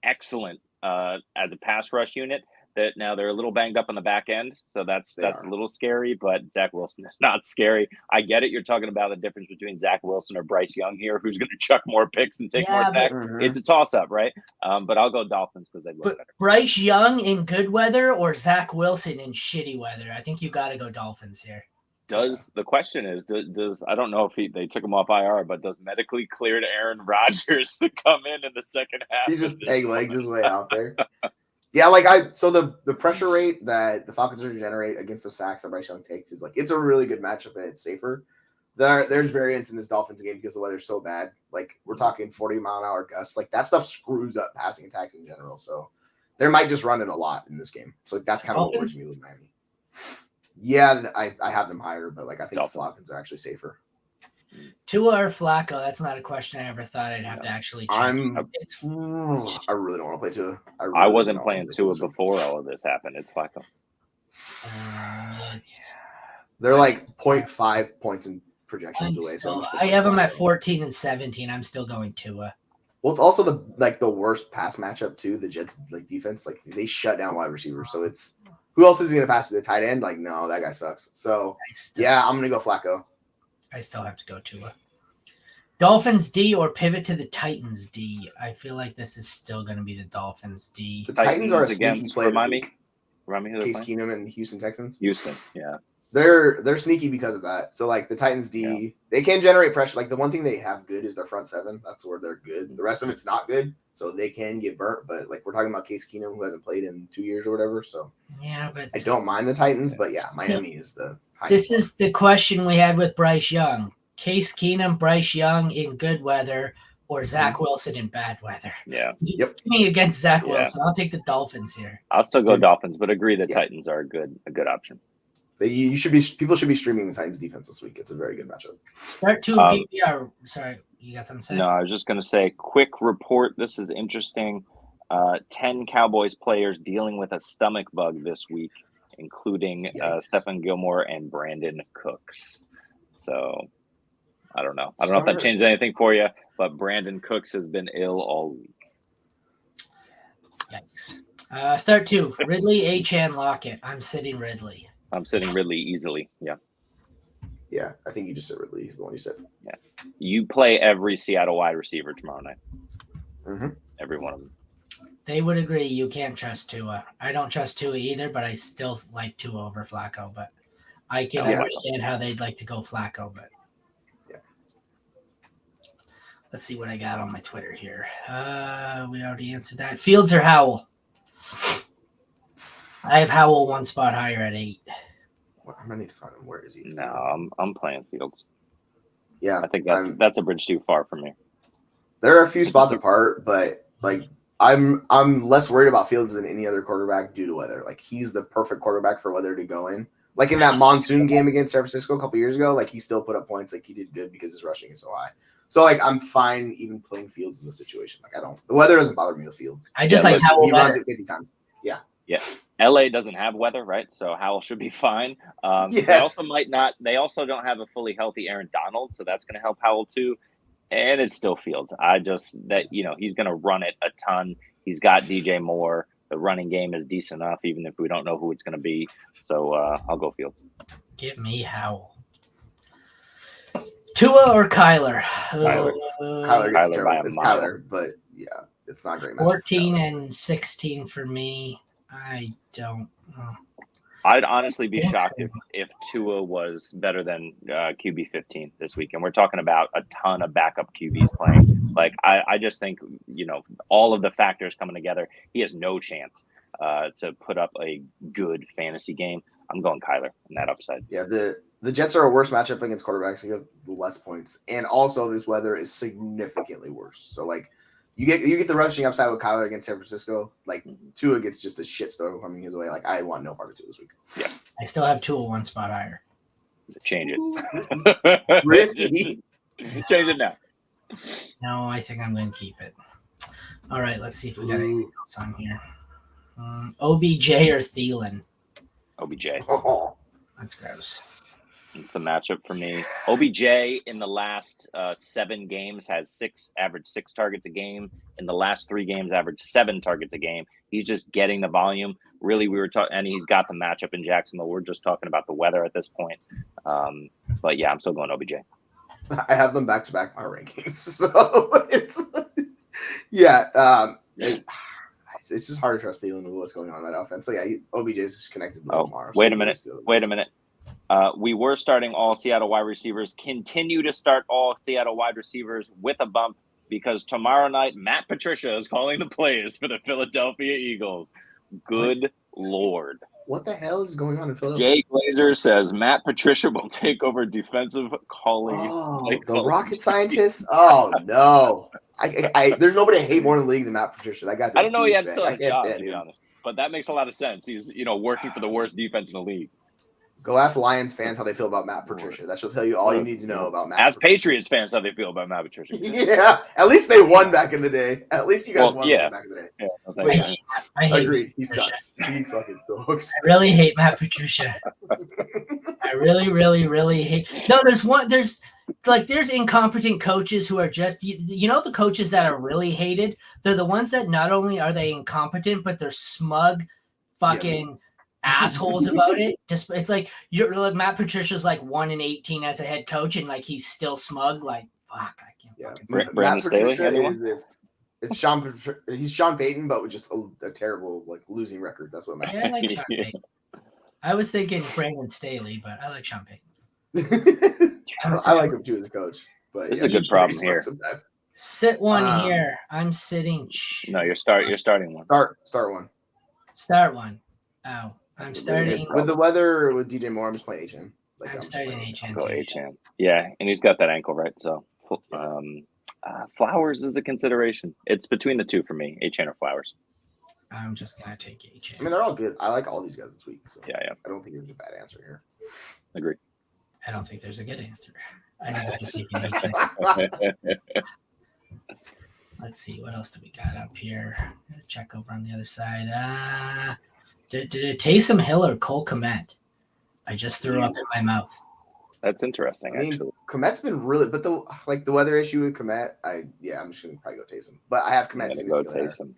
excellent as a pass rush unit. That now they're a little banged up on the back end, so that's a little scary. But Zach Wilson is not scary. I get it. You're talking about the difference between Zach Wilson or Bryce Young here, who's going to chuck more picks and take more sacks. It's a toss up, right? But I'll go Dolphins because they look better. Bryce Young in good weather or Zach Wilson in shitty weather? I think you got to go Dolphins here. The question is, does I don't know if they took him off IR, but does medically cleared Aaron Rodgers to come in the second half? He just peg legs his way out there. Yeah, so the pressure rate that the Falcons are to generate against the sacks that Bryce Young takes is like it's a really good matchup and it's safer. There's variance in this Dolphins game because the weather's so bad. Like we're talking 40-mile-an-hour gusts. Like that stuff screws up passing attacks in general. So They might just run it a lot in this game. So that's kind of what worries me with Miami. Yeah, I have them higher, but like I think Falcons are actually safer. Tua or Flacco? That's not a question I ever thought I'd have to actually change. I really don't want to play Tua. I wasn't playing Tua before all of this happened. It's Flacco. They're like 0.5 points in projections away. So I have them at 14 and 17. I'm still going Tua. Well, it's also the worst pass matchup too. The Jets like defense, like they shut down wide receivers. So it's who else is he gonna pass to the tight end? Like, no, that guy sucks. So I'm gonna go Flacco. I still have to go Tua. Dolphins D or pivot to the Titans D. I feel like this is still going to be the Dolphins D. The Titans are a sneaky play. Remind me who Case Keenum and the Houston Texans. Houston, yeah. They're sneaky because of that. So like the Titans D, they can generate pressure. Like the one thing they have good is their front seven. That's where they're good. The rest of it's not good. So they can get burnt. But like we're talking about Case Keenum, who hasn't played in 2 years or whatever. So yeah, but I don't mind the Titans. But yeah, Miami is the highest. This is the question we had with Bryce Young. Case Keenum, Bryce Young in good weather, or Zach Wilson in bad weather. Yeah. Yep. Me against Zach Wilson. I'll take the Dolphins here. I'll still go Dolphins, but agree that Titans are a good option. People should be streaming the Titans defense this week. It's a very good matchup. Start to PPR. Sorry, you got something to say? No, I was just going to say, quick report. This is interesting. 10 Cowboys players dealing with a stomach bug this week, including Stephon Gilmore and Brandon Cooks. So I don't know. I don't know if that changed anything for you, but Brandon Cooks has been ill all week. Yikes. Start 2. Ridley, Achane, Lockett. I'm sitting Ridley. I'm sitting Ridley easily. Yeah. Yeah, I think you just said Ridley. He's the one you said. Yeah. You play every Seattle wide receiver tomorrow night. Mm-hmm. Every one of them. They would agree you can't trust Tua. I don't trust Tua either, but I still like Tua over Flacco. But I can understand how they'd like to go Flacco. But let's see what I got on my Twitter here. We already answered that. Fields or Howell? I have Howell one spot higher at 8. Well, I'm gonna need to find him. Where is he? No, I'm playing Fields. Yeah, I think that's a bridge too far for me. There are a few spots apart, but like I'm less worried about Fields than any other quarterback due to weather. Like he's the perfect quarterback for weather to go in. Like in that monsoon game against San Francisco a couple years ago, like he still put up points. Like he did good because his rushing is so high. So like I'm fine even playing Fields in this situation. Like the weather doesn't bother me with Fields. I just like Howell. He runs it 50 times. Yeah. Yeah. LA doesn't have weather, right? So Howell should be fine. Yes. They also might not. They also don't have a fully healthy Aaron Donald, so that's going to help Howell too. And it's still Fields. He's going to run it a ton. He's got DJ Moore. The running game is decent enough, even if we don't know who it's going to be. So I'll go Fields. Give me Howell. Tua or Kyler? Kyler gets terrible. It's Kyler, but yeah, it's not great. 14 and 16 for me. I don't know. I'd honestly be shocked if Tua was better than QB 15 this week. And we're talking about a ton of backup QBs playing. Like, I just think, all of the factors coming together, he has no chance to put up a good fantasy game. I'm going Kyler in that upside. Yeah, the Jets are a worse matchup against quarterbacks. You have less points. And also this weather is significantly worse. So, like, you get the rushing upside with Kyler against San Francisco. Like Tua gets just a shitstorm coming his way. Like I want no part of Tua this week. Yeah, I still have Tua one spot higher. Change it. Risky. Change it now. No, I think I'm going to keep it. All right, let's see if we got anything else on here. OBJ or Thielen? OBJ. Oh. That's gross. It's the matchup for me. OBJ in the last 7 games has averaged 6 targets a game. In the last 3 games, averaged 7 targets a game. He's just getting the volume. Really, we were talking, and he's got the matchup in Jacksonville. We're just talking about the weather at this point. But yeah, I'm still going OBJ. I have them back to back my rankings, so it's it's just hard to trust Thielen with what's going on in that offense. So yeah, OBJ is just connected to Lamar. Wait a minute. We were starting all Seattle wide receivers. Continue to start all Seattle wide receivers with a bump because tomorrow night, Matt Patricia is calling the plays for the Philadelphia Eagles. Good Lord. What the hell is going on in Philadelphia? Jay Glazer says Matt Patricia will take over defensive calling. Oh, the rocket scientist? Oh, no. There's nobody I hate more in the league than Matt Patricia. That guy's I don't know. He douchebag. still I has a can't job, stand to be him. honest. But that makes a lot of sense. He's, working for the worst defense in the league. Go ask Lions fans how they feel about Matt Patricia. That should tell you all you need to know about Matt As Patricia. Patriots fans, how they feel about Matt Patricia. Yeah, at least they won back in the day. At least you guys won back in the day. Yeah, But yeah, I hate agreed. He Patricia. sucks. He fucking sucks. I really hate Matt Patricia. I really, really, really hate. No, there's incompetent coaches who are just, the coaches that are really hated. They're the ones that not only are they incompetent, but they're smug, fucking assholes about it. Just it's like Matt Patricia's like 1-18 as a head coach, and like he's still smug. Like fuck, I can't fucking. Matt Patricia is if he's Sean Payton, but with just a terrible like losing record. That's what Matt. I like Sean Payton. I was thinking Brandon Staley, but I like Sean Payton. I like him too as a coach, but it's a good problem here. Sometimes. Sit one here. I'm sitting. No, you're starting one. Start one. Start one. Oh, I'm starting with the weather with DJ Moore. I'm just playing HN. I'm starting HN. Go HN. Yeah, and he's got that ankle, right? So, Flowers is a consideration. It's between the two for me, HN or Flowers. I'm just gonna take HN. I mean, they're all good. I like all these guys this week. So yeah. I don't think there's a bad answer here. Agree. I don't think there's a good answer. I think I'm just taking HN. Let's see, what else do we got up here? Check over on the other side. Did it Taysom Hill or Cole Kmet? I just threw up in my mouth. That's interesting. I mean, actually, Komet's been really, but the weather issue with Komet, I'm just gonna probably go Taysom. But I have Komet. Go Taysom.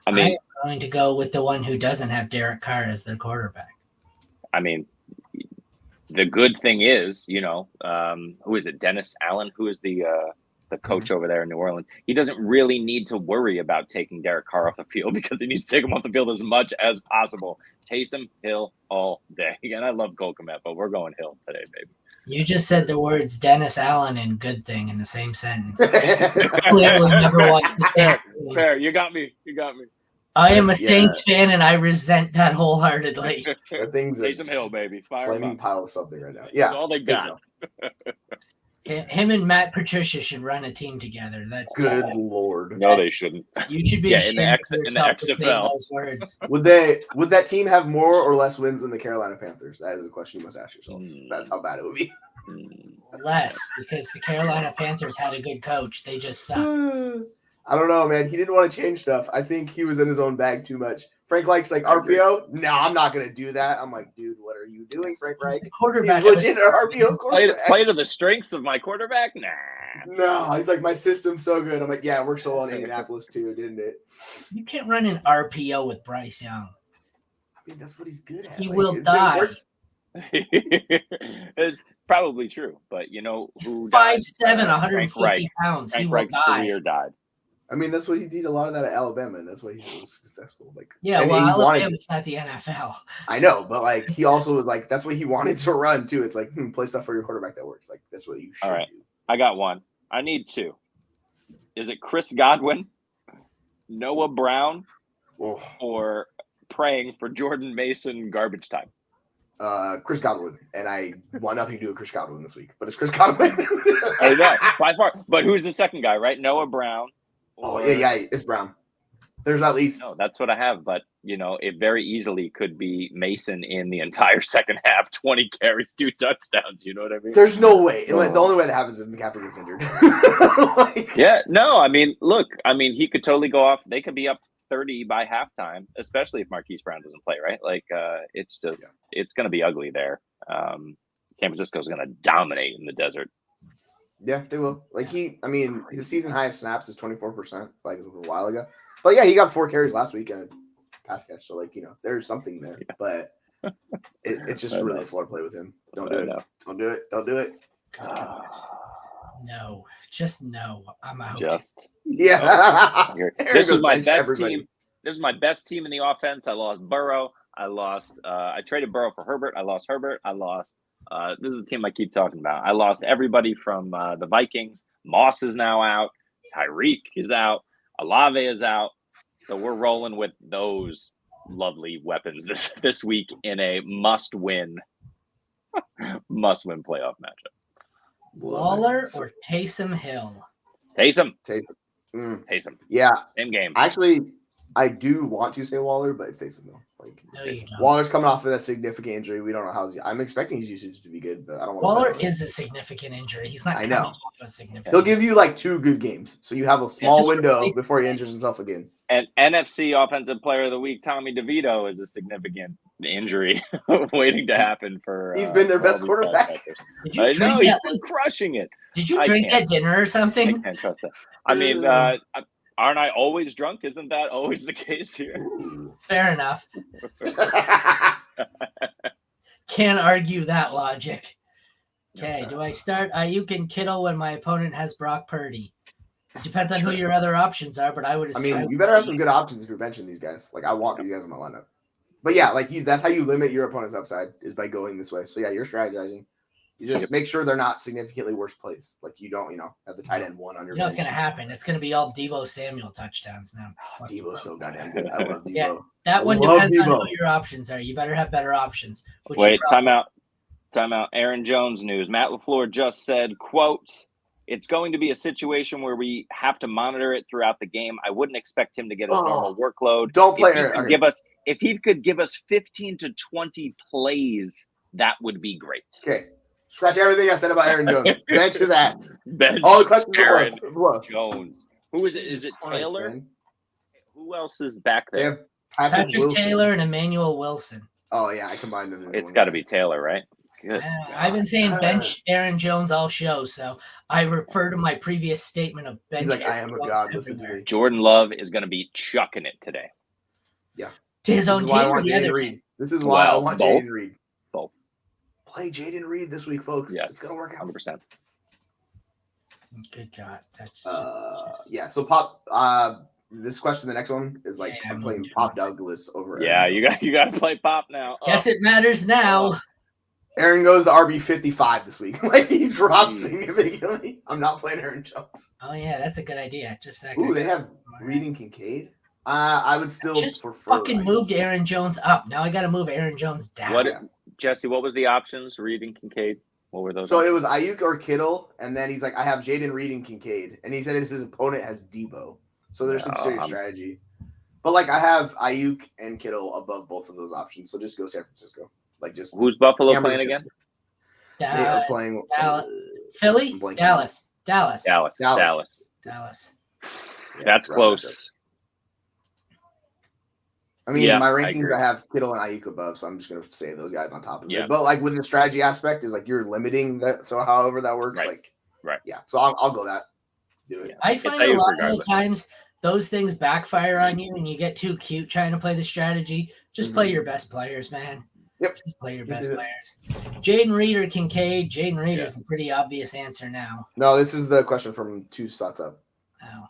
I mean, I'm going to go with the one who doesn't have Derek Carr as their quarterback. I mean, the good thing is, who is it? Dennis Allen, who is the coach over there in New Orleans. He doesn't really need to worry about taking Derek Carr off the field because he needs to take him off the field as much as possible. Taysom Hill all day. And I love Cole Kmet, but we're going Hill today, baby. You just said the words Dennis Allen and good thing in the same sentence. Clearly never watched the Saints. Fair. You got me. I am a Saints fan, and I resent that wholeheartedly. That thing's Taysom Hill, baby. Flaming pile of something right now. Yeah. That's all they got. Him and Matt Patricia should run a team together. That's good lord. No, they shouldn't. You should be ashamed of yourself in for saying those words. Would that team have more or less wins than the Carolina Panthers? That is a question you must ask yourself. That's how bad it would be. Less, because the Carolina Panthers had a good coach. They just suck. I don't know, man. He didn't want to change stuff. I think he was in his own bag too much. Frank Reich's like, RPO? No, I'm not going to do that. I'm like, dude, what are you doing, Frank Reich? Quarterback. He's legit an RPO quarterback. Play to the strengths of my quarterback? Nah. No, he's like, my system's so good. I'm like, yeah, it worked so well in Indianapolis too, didn't it? You can't run an RPO with Bryce Young. I mean, that's what he's good at. He will die. It's probably true, but you know who 5'7", 150 pounds. Frank he will Reich's die. career died. I mean, that's what he did a lot of that at Alabama, and that's why he's so successful. Like, yeah, well, Alabama's not the NFL. I know, but like he also was like, that's what he wanted to run too. It's like, play stuff for your quarterback that works. Like that's what you should do. I got one. I need two. Is it Chris Godwin, Noah Brown, or praying for Jordan Mason garbage time? Chris Godwin, and I want nothing to do with Chris Godwin this week, but it's Chris Godwin. I know, by far. But who's the second guy, right? Noah Brown. It's Brown. There's at least. No, that's what I have, but you know, it very easily could be Mason in the entire second half, 20 carries, 2 touchdowns. You know what I mean? There's no way. The only way that happens is if McCaffrey gets injured. He could totally go off. They could be up 30 by halftime, especially if Marquise Brown doesn't play, right? It's going to be ugly there. San Francisco's going to dominate in the desert. Yeah, they will. His season highest snaps is 24%, like it was a while ago. But yeah, he got 4 carries last week and a pass catch. So there's something there. Yeah. But it's just really a floor play with him. Don't do it. Don't do it. Don't do it. No, just no. I'm out. This is my best team. This is my best team in the offense. I lost Burrow. I traded Burrow for Herbert. I lost Herbert. This is the team I keep talking about. I lost everybody from the Vikings. Moss is now out. Tyreek is out. Olave is out. So we're rolling with those lovely weapons this week in a must-win playoff matchup. Waller or Taysom Hill? Taysom. Taysom. Yeah. Same game. Actually, I do want to say Waller, but it's Taysom though. Like, No, you don't. Waller's coming off of that significant injury. We don't know how. I'm expecting his usage to be good, but I don't want. Waller is a significant injury. He's not. I coming know. off a significant. He'll give you like 2 good games, so you have a small just window replace before he him. injures himself again. And NFC Offensive Player of the Week, Tommy DeVito, is a significant injury waiting to happen for. He's been their best all these quarterback. pass catchers. Did you I know drink he's that? been crushing it. Did you I drink can't. at dinner or I something? can't trust that. I mean, aren't I always drunk? Isn't that always the case here? Fair enough. Can't argue that logic. Okay, do I start Ayuk and Kittle when my opponent has Brock Purdy? It depends on who your other options are, but I would I assume. mean, you better have some good options if you're benching these guys. Like, I want these guys in my lineup. But yeah, like that's how you limit your opponent's upside is by going this way. So yeah, you're strategizing. You just make sure they're not significantly worse plays. Like you don't, have the tight end 1 on your. You know what's going to happen? It's going to be all Debo Samuel touchdowns now. Debo's so goddamn good. I love Debo. Yeah, that one depends on who your options are. You better have better options. Wait, time out. Aaron Jones news. Matt LaFleur just said, quote, "It's going to be a situation where we have to monitor it throughout the game. I wouldn't expect him to get his normal workload. Don't play If he could give us 15 to 20 plays, that would be great." Okay. Scratch everything I said about Aaron Jones. Bench his ass. Bench all the questions Aaron are Jones. Who is it? Is it Taylor? Man. Who else is back there? Patrick Taylor and Emmanuel Wilson. Oh, yeah. I combined them. It's got to be Taylor, right? Good. I've been saying bench Aaron Jones all show, so I refer to my previous statement of bench. He's like, Aaron I am a Jones god. Listen to me. Jordan Love is going to be chucking it today. Yeah. To his own team or the other team? This is why I want both. Jaden Reed. Both. Play Jaden Reed this week, folks. Yes. It's going to work out. 100%. Good God. That's yeah. So Pop, this question, the next one is like I'm playing Pop Douglas over. Yeah, you got to play Pop now. Yes, it matters now. Aaron goes to RB 55 this week. Like he drops significantly. I'm not playing Aaron Jones. Oh yeah, that's a good idea. Just that. Ooh, they have Reed and Kincaid. I would still just fucking moved Aaron Jones up. Now I got to move Aaron Jones down. Jesse, what was the options? Reed and Kincaid. What were those? So it was Ayuk or Kittle, and then he's like, I have Jaden Reed and Kincaid, and he said his opponent has Debo. So there's some serious strategy. But like I have Ayuk and Kittle above both of those options, so just go San Francisco. Like just who's Buffalo playing again? They are playing Philly, Dallas. Yeah, that's close. I mean, my rankings, I have Kittle and Ayuk above, so I'm just going to say those guys on top of it. But like with the strategy aspect is like you're limiting that. So however that works, yeah. So I'll go that. Do it. I find a lot of the times those things backfire on you and you get too cute trying to play the strategy. Just play your best players, man. Yep. Just play your best players. Jaden Reed or Kincaid. Jaden Reed is a pretty obvious answer now. No, this is the question from 2 spots up. Oh.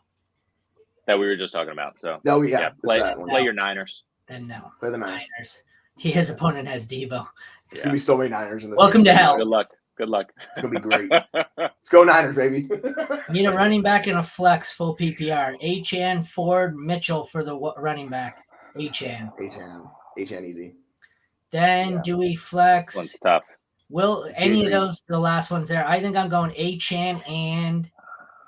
That we were just talking about. So play your Niners. Then no. Play the Niners. His opponent has Debo. There's gonna be so many Niners in this. Welcome to hell. Good luck. It's gonna be great. Let's go Niners, baby. Need a running back in a flex full PPR. Achane, Ford, Mitchell for the running back. Achane easy. Then do we flex? One's tough. Will any of those the last ones there? I think I'm going Achane and.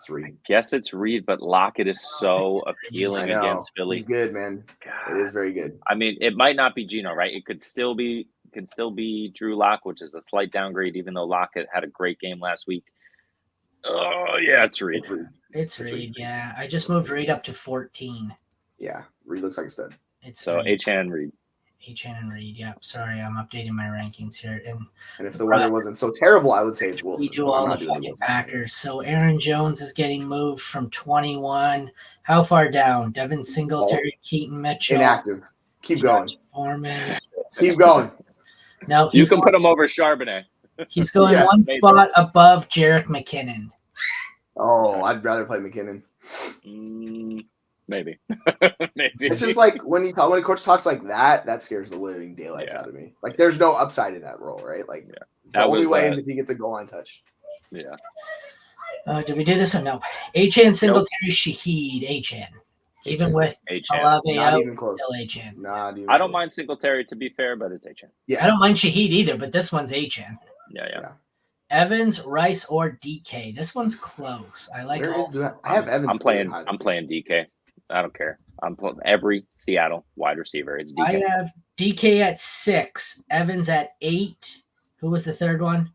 I guess it's Reed, but Lockett is so appealing against Philly. He's good, man. God. It is very good. I mean, it might not be Geno, right? It could still be Drew Lock, which is a slight downgrade, even though Lockett had a great game last week. Oh yeah, it's Reed. It's Reed, yeah. I just moved Reed up to 14. Yeah, Reed looks like a stud. So Achane and Reed. Achane and Reed, yeah. Sorry, I'm updating my rankings here. And if the weather wasn't so terrible, I would say it's Wilson. We do all the fucking Packers. So Aaron Jones is getting moved from 21. How far down? Devin Singletary, Keaton Mitchell. Inactive. Keep going. Foreman. Keep going. No, you can put him over Charbonnet. He's going one spot above Jerick McKinnon. Oh, I'd rather play McKinnon. Maybe. It's just like when a coach talks like that scares the living daylights out of me. Like there's no upside in that role, right? Like the only way is if he gets a goal line touch. Yeah. Did we do this or no? Achane, Singletary, Shaheed, Achane. Even with Olave out, still Achane. I don't mind Singletary to be fair, but it's Achane. Yeah. I don't mind Shaheed either, but this one's Achane. Yeah. Evans, Rice, or DK. This one's close. I like all. I have Evans. I'm playing DK. I don't care. I'm playing every Seattle wide receiver. It's DK. I have DK at 6, Evans at 8. Who was the third one?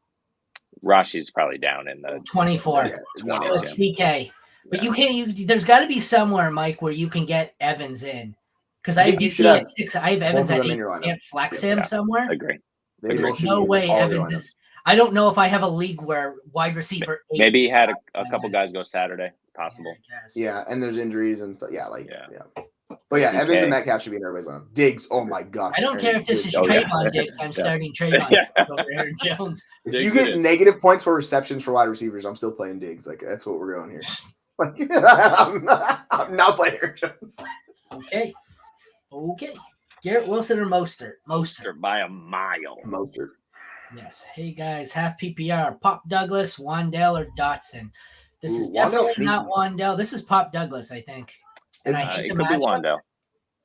Rashi's probably down in the 24. Yeah, So it's DK. But you can't. There's got to be somewhere, Mike, where you can get Evans in. Because I have DK at 6. I have Evans at 8. Can't flex him somewhere. Agree. There's no way Evans is. I don't know if I have a league where wide receiver. Maybe he had a couple guys go Saturday. It's possible. Yeah, and there's injuries and stuff. Yeah, But yeah, DK. Evans and Metcalf should be in everybody's line. Diggs, oh my gosh. I don't care if this is Trayvon Diggs. I'm starting Trayvon over Aaron Jones. If you get negative points for receptions for wide receivers, I'm still playing Diggs. Like that's what we're going here. I'm not playing Aaron Jones. Okay. Garrett Wilson or Mostert? Mostert by a mile. Mostert. Yes. Hey guys, half PPR. Pop Douglas, Wandale, or Dotson. This is definitely not Wandale. This is Pop Douglas, I think. And I hate it could be Wandale.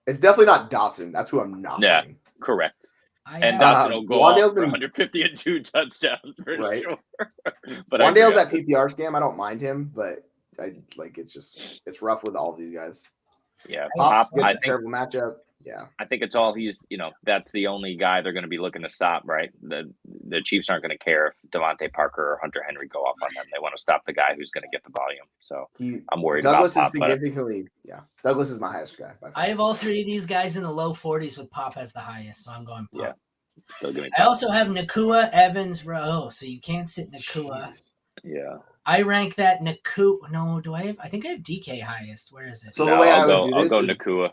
It's definitely not Dotson. That's who I'm not. Yeah, playing. Correct. And Dotson will go off for 150 and 2 touchdowns for sure. But Wandale's that PPR scam. I don't mind him, but it's rough with all of these guys. Yeah, Pop gets a terrible matchup. Yeah, I think it's all that's the only guy they're going to be looking to stop, right? The Chiefs aren't going to care if Devontae Parker or Hunter Henry go off on them. They want to stop the guy who's going to get the volume. So I'm worried Douglas about Pop. Douglas is my highest guy. I have all 3 of these guys in the low 40s with Pop as the highest, so I'm going Pop. Yeah. I also have Nakua, Evans, so you can't sit Nakua. Jeez. Yeah. I rank that Nakua. No, do I have? I think I have DK highest. Where is it? So the way I would do this I'll go Nakua.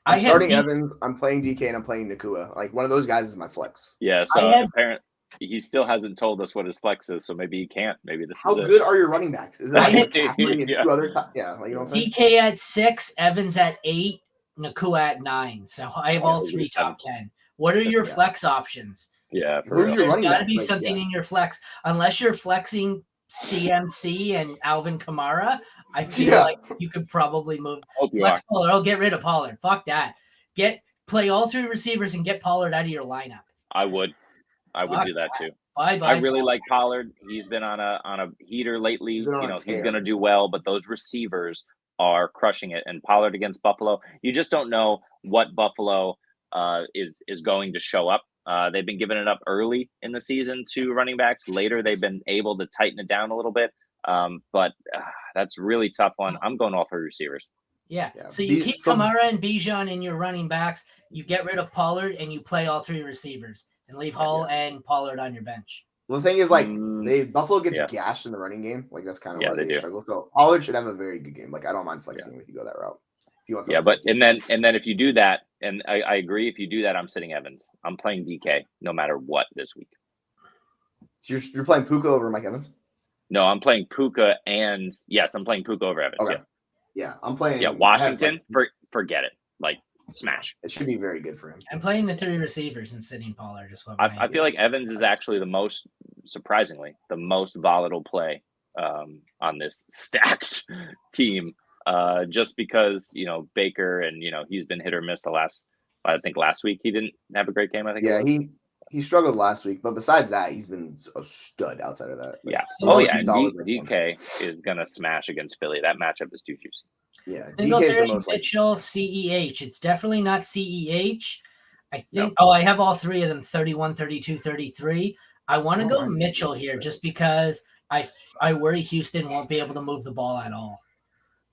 I'm starting Evans. I'm playing DK and I'm playing Nakua. Like one of those guys is my flex. Yeah. So apparently he still hasn't told us what his flex is. So maybe he can't. Maybe this. How good are your running backs? Is it like two other? Yeah. Like, you know what I'm saying? DK at 6, Evans at 8, Nakua at 9. So I have all 3 top 10. What are your flex options? Yeah. There's got to be something in your flex, unless you're flexing CMC and Alvin Kamara. I feel like you could probably move flex Pollard. Oh, get rid of Pollard. Fuck that. Play all 3 receivers and get Pollard out of your lineup. I would do that too. Bye. I really like Pollard. He's been on a heater lately. He's going to do well, but those receivers are crushing it. And Pollard against Buffalo, you just don't know what Buffalo is going to show up. They've been giving it up early in the season to running backs. Later, they've been able to tighten it down a little bit. But that's a really tough one. I'm going all 3 receivers. Yeah. So you keep Kamara and Bijan in your running backs. You get rid of Pollard and you play all 3 receivers and leave Hall and Pollard on your bench. Well, the thing is, like, Buffalo gets gashed in the running game. Like, that's kind of why they struggle. So Pollard should have a very good game. Like, I don't mind flexing if you go that route. If you want and then if you do that, and I agree, if you do that, I'm sitting Evans. I'm playing DK no matter what this week. So you're playing Puka over Mike Evans? No, I'm playing Puka and I'm playing Puka over Evans. Okay. Yeah, I'm playing. Yeah, Washington. Forget it. Like smash. It should be very good for him. I'm playing the 3 receivers and sitting Pollard. I feel like Evans is actually surprisingly, the most volatile play on this stacked team. Just because Baker and he's been hit or miss I think last week he didn't have a great game. I think he struggled last week, but besides that, he's been a stud outside of that. DK is gonna smash against Philly. That matchup is too juicy. Yeah, Singletary, Mitchell, CEH. It's definitely not CEH. I think. No. I have all 3 of them: 31, 32, 33. I want to go Mitchell here just because I worry Houston won't be able to move the ball at all.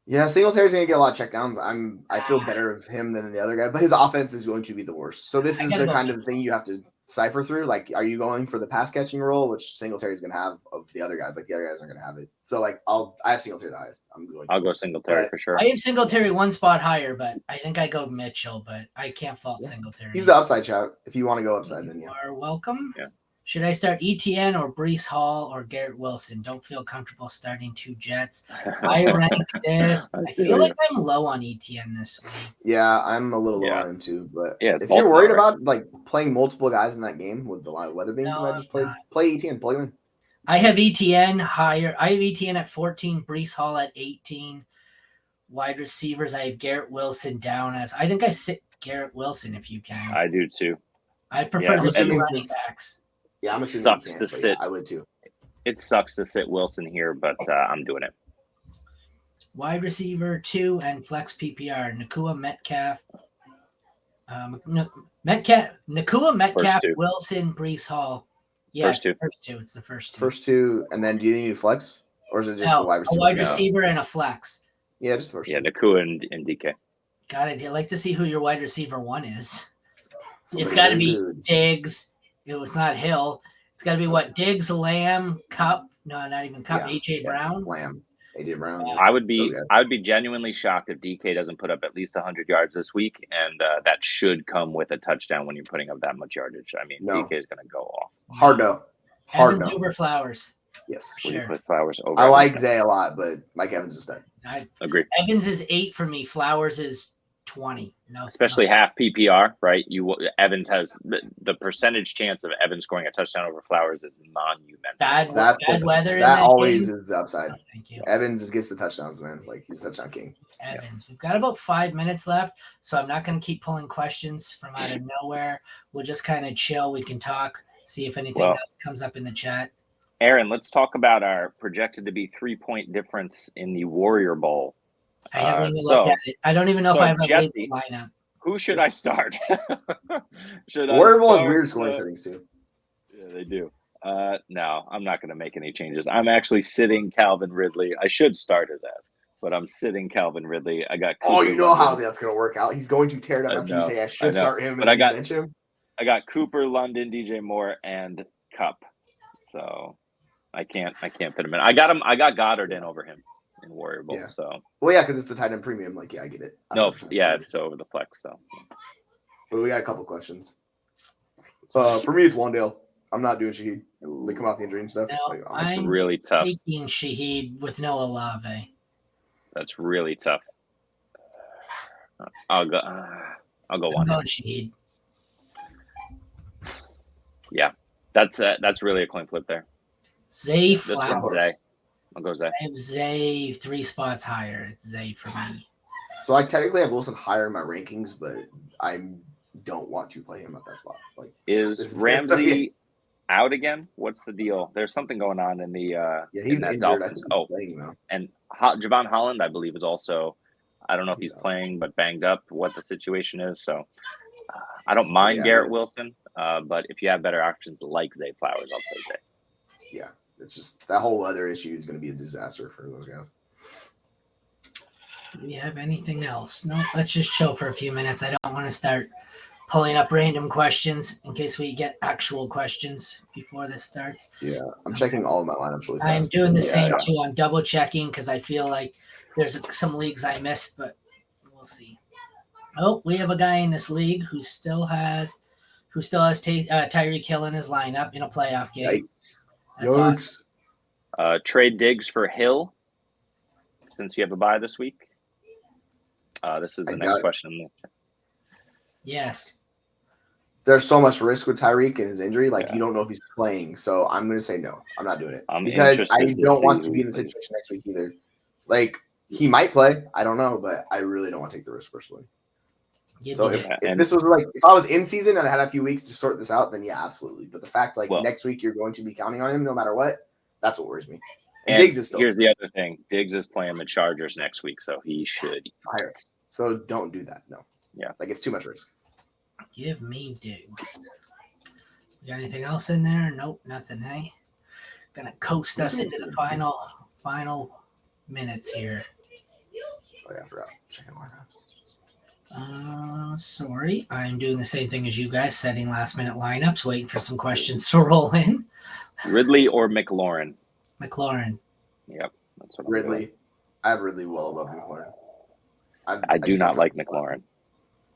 Yeah, Singletary's going to get a lot of checkdowns. I feel better of him than the other guy, but his offense is going to be the worst. So this is the kind of thing you have to cipher through. Like, are you going for the pass catching role, which Singletary's going to have of the other guys? Like, the other guys aren't going to have it. So, like, I have Singletary the highest. I'll go Singletary for sure. I have Singletary 1 spot higher, but I think I go Mitchell, but I can't fault Singletary. He's the upside shout. If you want to go upside, then you are welcome. Yeah. Should I start ETN or Breece Hall or Garrett Wilson? Don't feel comfortable starting 2 Jets. I rank this. I feel like I'm low on ETN this week. Yeah, I'm a little low on him too. But if you're worried about like playing multiple guys in that game with the weather being so bad, just play ETN, plug him in. I have ETN higher. I have ETN at 14, Breece Hall at 18. Wide receivers, I have Garrett Wilson down as. I think I sit Garrett Wilson if you can. I do too. I prefer the 2 running backs. Yeah, I'm assuming sucks to sit. I would too. It sucks to sit Wilson here, but I'm doing it. Wide receiver 2 and flex PPR. Nakua, Metcalf. Nakua, Metcalf, two. Wilson, Brees Hall. Yeah, First two. first two. It's the first two. First two, and then do you need a flex, or is it just No, the wide a receiver? wide receiver and a flex. Yeah, just the first. Yeah, two. Nakua and DK. Got it. I'd like to see who your wide receiver 1 is. Somebody It's got to really be good. Diggs. It's not Hill. It's got to be what? Diggs, Lamb, Cup. No, not even Cup. Yeah, AJ Brown. Lamb, AJ Brown. Yeah. I would be genuinely shocked if DK doesn't put up at least 100 yards this week, and that should come with a touchdown when you're putting up that much yardage. I mean, No. DK is going to go off. Hard no. Hard Evans no. over Flowers. Yes. Sure. Would you put Flowers over? I like Evans? Zay a lot, but Mike Evans is dead. I Agree. Evans is 8 for me. Flowers is 20. No, Especially half PPR, right? Evans has the percentage chance of Evans scoring a touchdown over Flowers is monumental. Bad weather. That in always game. is the upside. Oh, thank you. Evans just gets the touchdowns, man. Like he's a touchdown king. Evans. We've got about 5 minutes left, so I'm not going to keep pulling questions from out of nowhere. We'll just kind of chill. We can talk, see if anything else comes up in the chat. Aaron, let's talk about our projected to be 3-point difference in the Warrior Bowl. I haven't even looked at it. I don't even know if I have a Jesse, lineup. Who should I start? Warrior Bowl has weird scoring settings too. Yeah, they do. No, I'm not going to make any changes. I'm actually sitting Calvin Ridley. I should start his ass, but I'm sitting Calvin Ridley. I got. Cooper you know London. How that's going to work out. He's going to tear it up after you say I should start him, but and bench him. I got Cooper, London, DJ Moore, and Cup. So I can't fit him in. I got Goddard in over him in Warrior Bowl. Yeah. So because it's the tight end premium. Like, I get it. So over the flex though. But we got a couple questions. For me, it's Wandale. I'm not doing Shaheed. They come off the injury and stuff. No, it's really tough. Taking Shaheed with no Olave. That's really tough. I'll go one. I'm going Shaheed. Yeah, that's really a coin flip there. Zay Flowers. I'll go Zay. I have Zay 3 spots higher. It's Zay for me. So I technically have Wilson higher in my rankings, but I don't want to play him at that spot. Like, is Ramsey out again? What's the deal? There's something going on in the he's in injured. And Javon Holland, I believe, is also. I don't know if he's playing, but banged up. What the situation is, so I don't mind Garrett Wilson, but if you have better options like Zay Flowers, I'll play Zay. Yeah, it's just that whole other issue is going to be a disaster for those guys. Do we have anything else? No, let's just chill for a few minutes. I don't want to start pulling up random questions in case we get actual questions before this starts. Yeah, I'm checking all of my lineups really fast. I'm doing the same too. I'm double checking because I feel like there's some leagues I missed, but we'll see. Oh, we have a guy in this league who still has Tyreek Hill in his lineup in a playoff game. Yikes. That's awesome. Trade Diggs for Hill since you have a bye this week. This is the next question. Yes. There's so much risk with Tyreek and his injury. Like, you don't know if he's playing. So I'm going to say no. I'm not doing it. Because I don't want to be in the situation next week either. Like, he might play. I don't know. But I really don't want to take the risk personally. So if this was like, if I was in season and I had a few weeks to sort this out, then yeah, absolutely. But the fact, like, next week you're going to be counting on him no matter what, that's what worries me. And Diggs is still. Here's the other thing. Diggs is playing the Chargers next week, so he should. Fire. So don't do that. No. Yeah. Like, it's too much risk. Give me Diggs. You got anything else in there? Nope, nothing. Hey, gonna coast us into the final minutes here. Oh yeah, I forgot. Checking lineups. Sorry, I'm doing the same thing as you guys, setting last minute lineups, waiting for some questions to roll in. Ridley or McLaurin? McLaurin. Yep, that's what Ridley. I have Ridley well above McLaurin. I do not like McLaurin.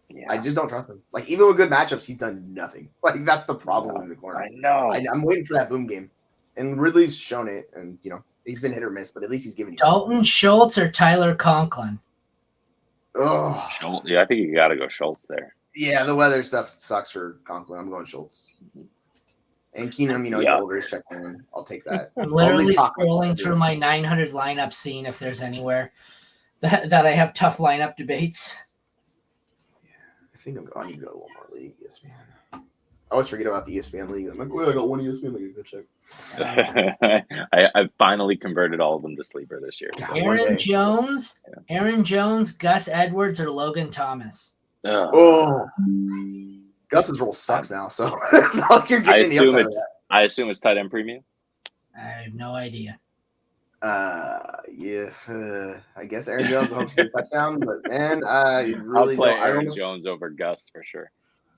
Yeah. I just don't trust him. Like, even with good matchups, he's done nothing. Like, that's the problem with McLaurin. I know. I'm waiting for that boom game, and Ridley's shown it, and he's been hit or miss, but at least he's given you. Dalton Schultz or Tyler Conklin? Oh, Schultz. Yeah, I think you got to go Schultz there. Yeah, the weather stuff sucks for Conklin. I'm going Schultz. And Keenum, he's older, he's checking in. I'll take that. I'm literally scrolling through my 900 lineup, seeing if there's anywhere that I have tough lineup debates. Yeah, I think I need to go to one more league. Yes, man. always forget about the ESPN league. I'm like, well, I got one ESPN league. Go check. I finally converted all of them to sleeper this year. So. Aaron Jones, Gus Edwards, or Logan Thomas. Oh, Gus's role sucks now, so it's not like you're getting any upside. I assume it's tight end premium. I have no idea. Yes, I guess Aaron Jones hopes to get a touchdown, but man, I really I'll play don't. Aaron Jones over Gus for sure.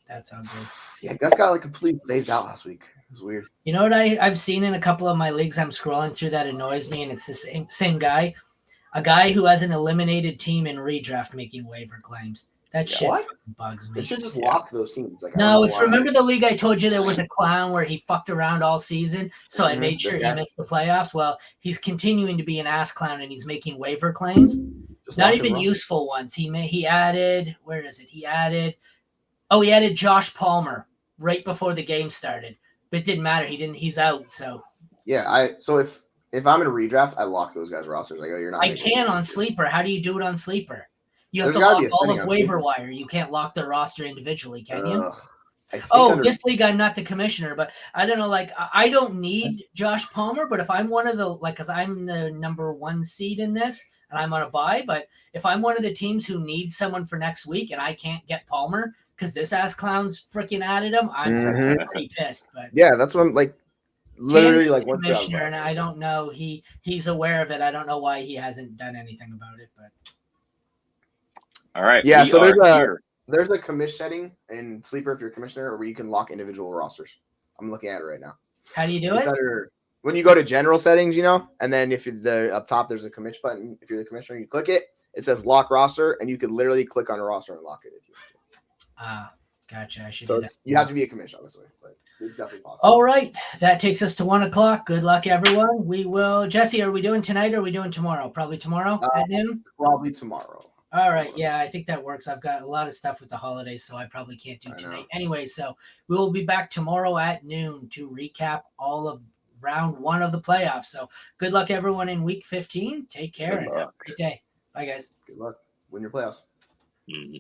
That's how good. Yeah, Gus got like completely phased out last week. It's weird. You know what I've seen in a couple of my leagues I'm scrolling through that annoys me, and it's the same guy. A guy who has an eliminated team in redraft making waiver claims. That shit bugs me. They should just lock those teams. Like, no, it's remember the league I told you there was a clown where he fucked around all season, so I made sure he missed the playoffs. Well, he's continuing to be an ass clown, and he's making waiver claims. Not even useful ones. He added, where is it? He added Josh Palmer right before the game started, but it didn't matter. He's out. So yeah, so if I'm in a redraft, I lock those guys' rosters. I go, you're not. I can on Sleeper. How do you do it on Sleeper? You have to lock all of waiver wire. You can't lock the roster individually, can you? This league, I'm not the commissioner, but I don't know. Like, I don't need Josh Palmer, but if I'm one of the, because I'm the number 1 seed in this and I'm on a bye, but if I'm one of the teams who needs someone for next week and I can't get Palmer because this ass clown's freaking added him, I'm pretty pissed. But yeah, that's what I'm like. Literally, like one commissioner, and I don't know. He's aware of it. I don't know why he hasn't done anything about it, but. All right. Yeah, so there's a commish setting in Sleeper if you're a commissioner where you can lock individual rosters. I'm looking at it right now. How do you do it? When you go to general settings, and then if you're up top, there's a commish button. If you're the commissioner, you click it. It says lock roster, and you could literally click on a roster and lock it if you want to. Gotcha. I should do that. You have to be a commissioner, obviously, but it's definitely possible. All right. That takes us to 1:00. Good luck, everyone. We will. Jesse, are we doing tonight or are we doing tomorrow? Probably tomorrow at noon? Probably tomorrow. All right. Yeah, I think that works. I've got a lot of stuff with the holidays, so I probably can't do tonight. Anyway, so we will be back tomorrow at noon to recap all of round 1 of the playoffs. So good luck, everyone, in week 15. Take care and have a great day. Bye, guys. Good luck. Win your playoffs. Mm-hmm.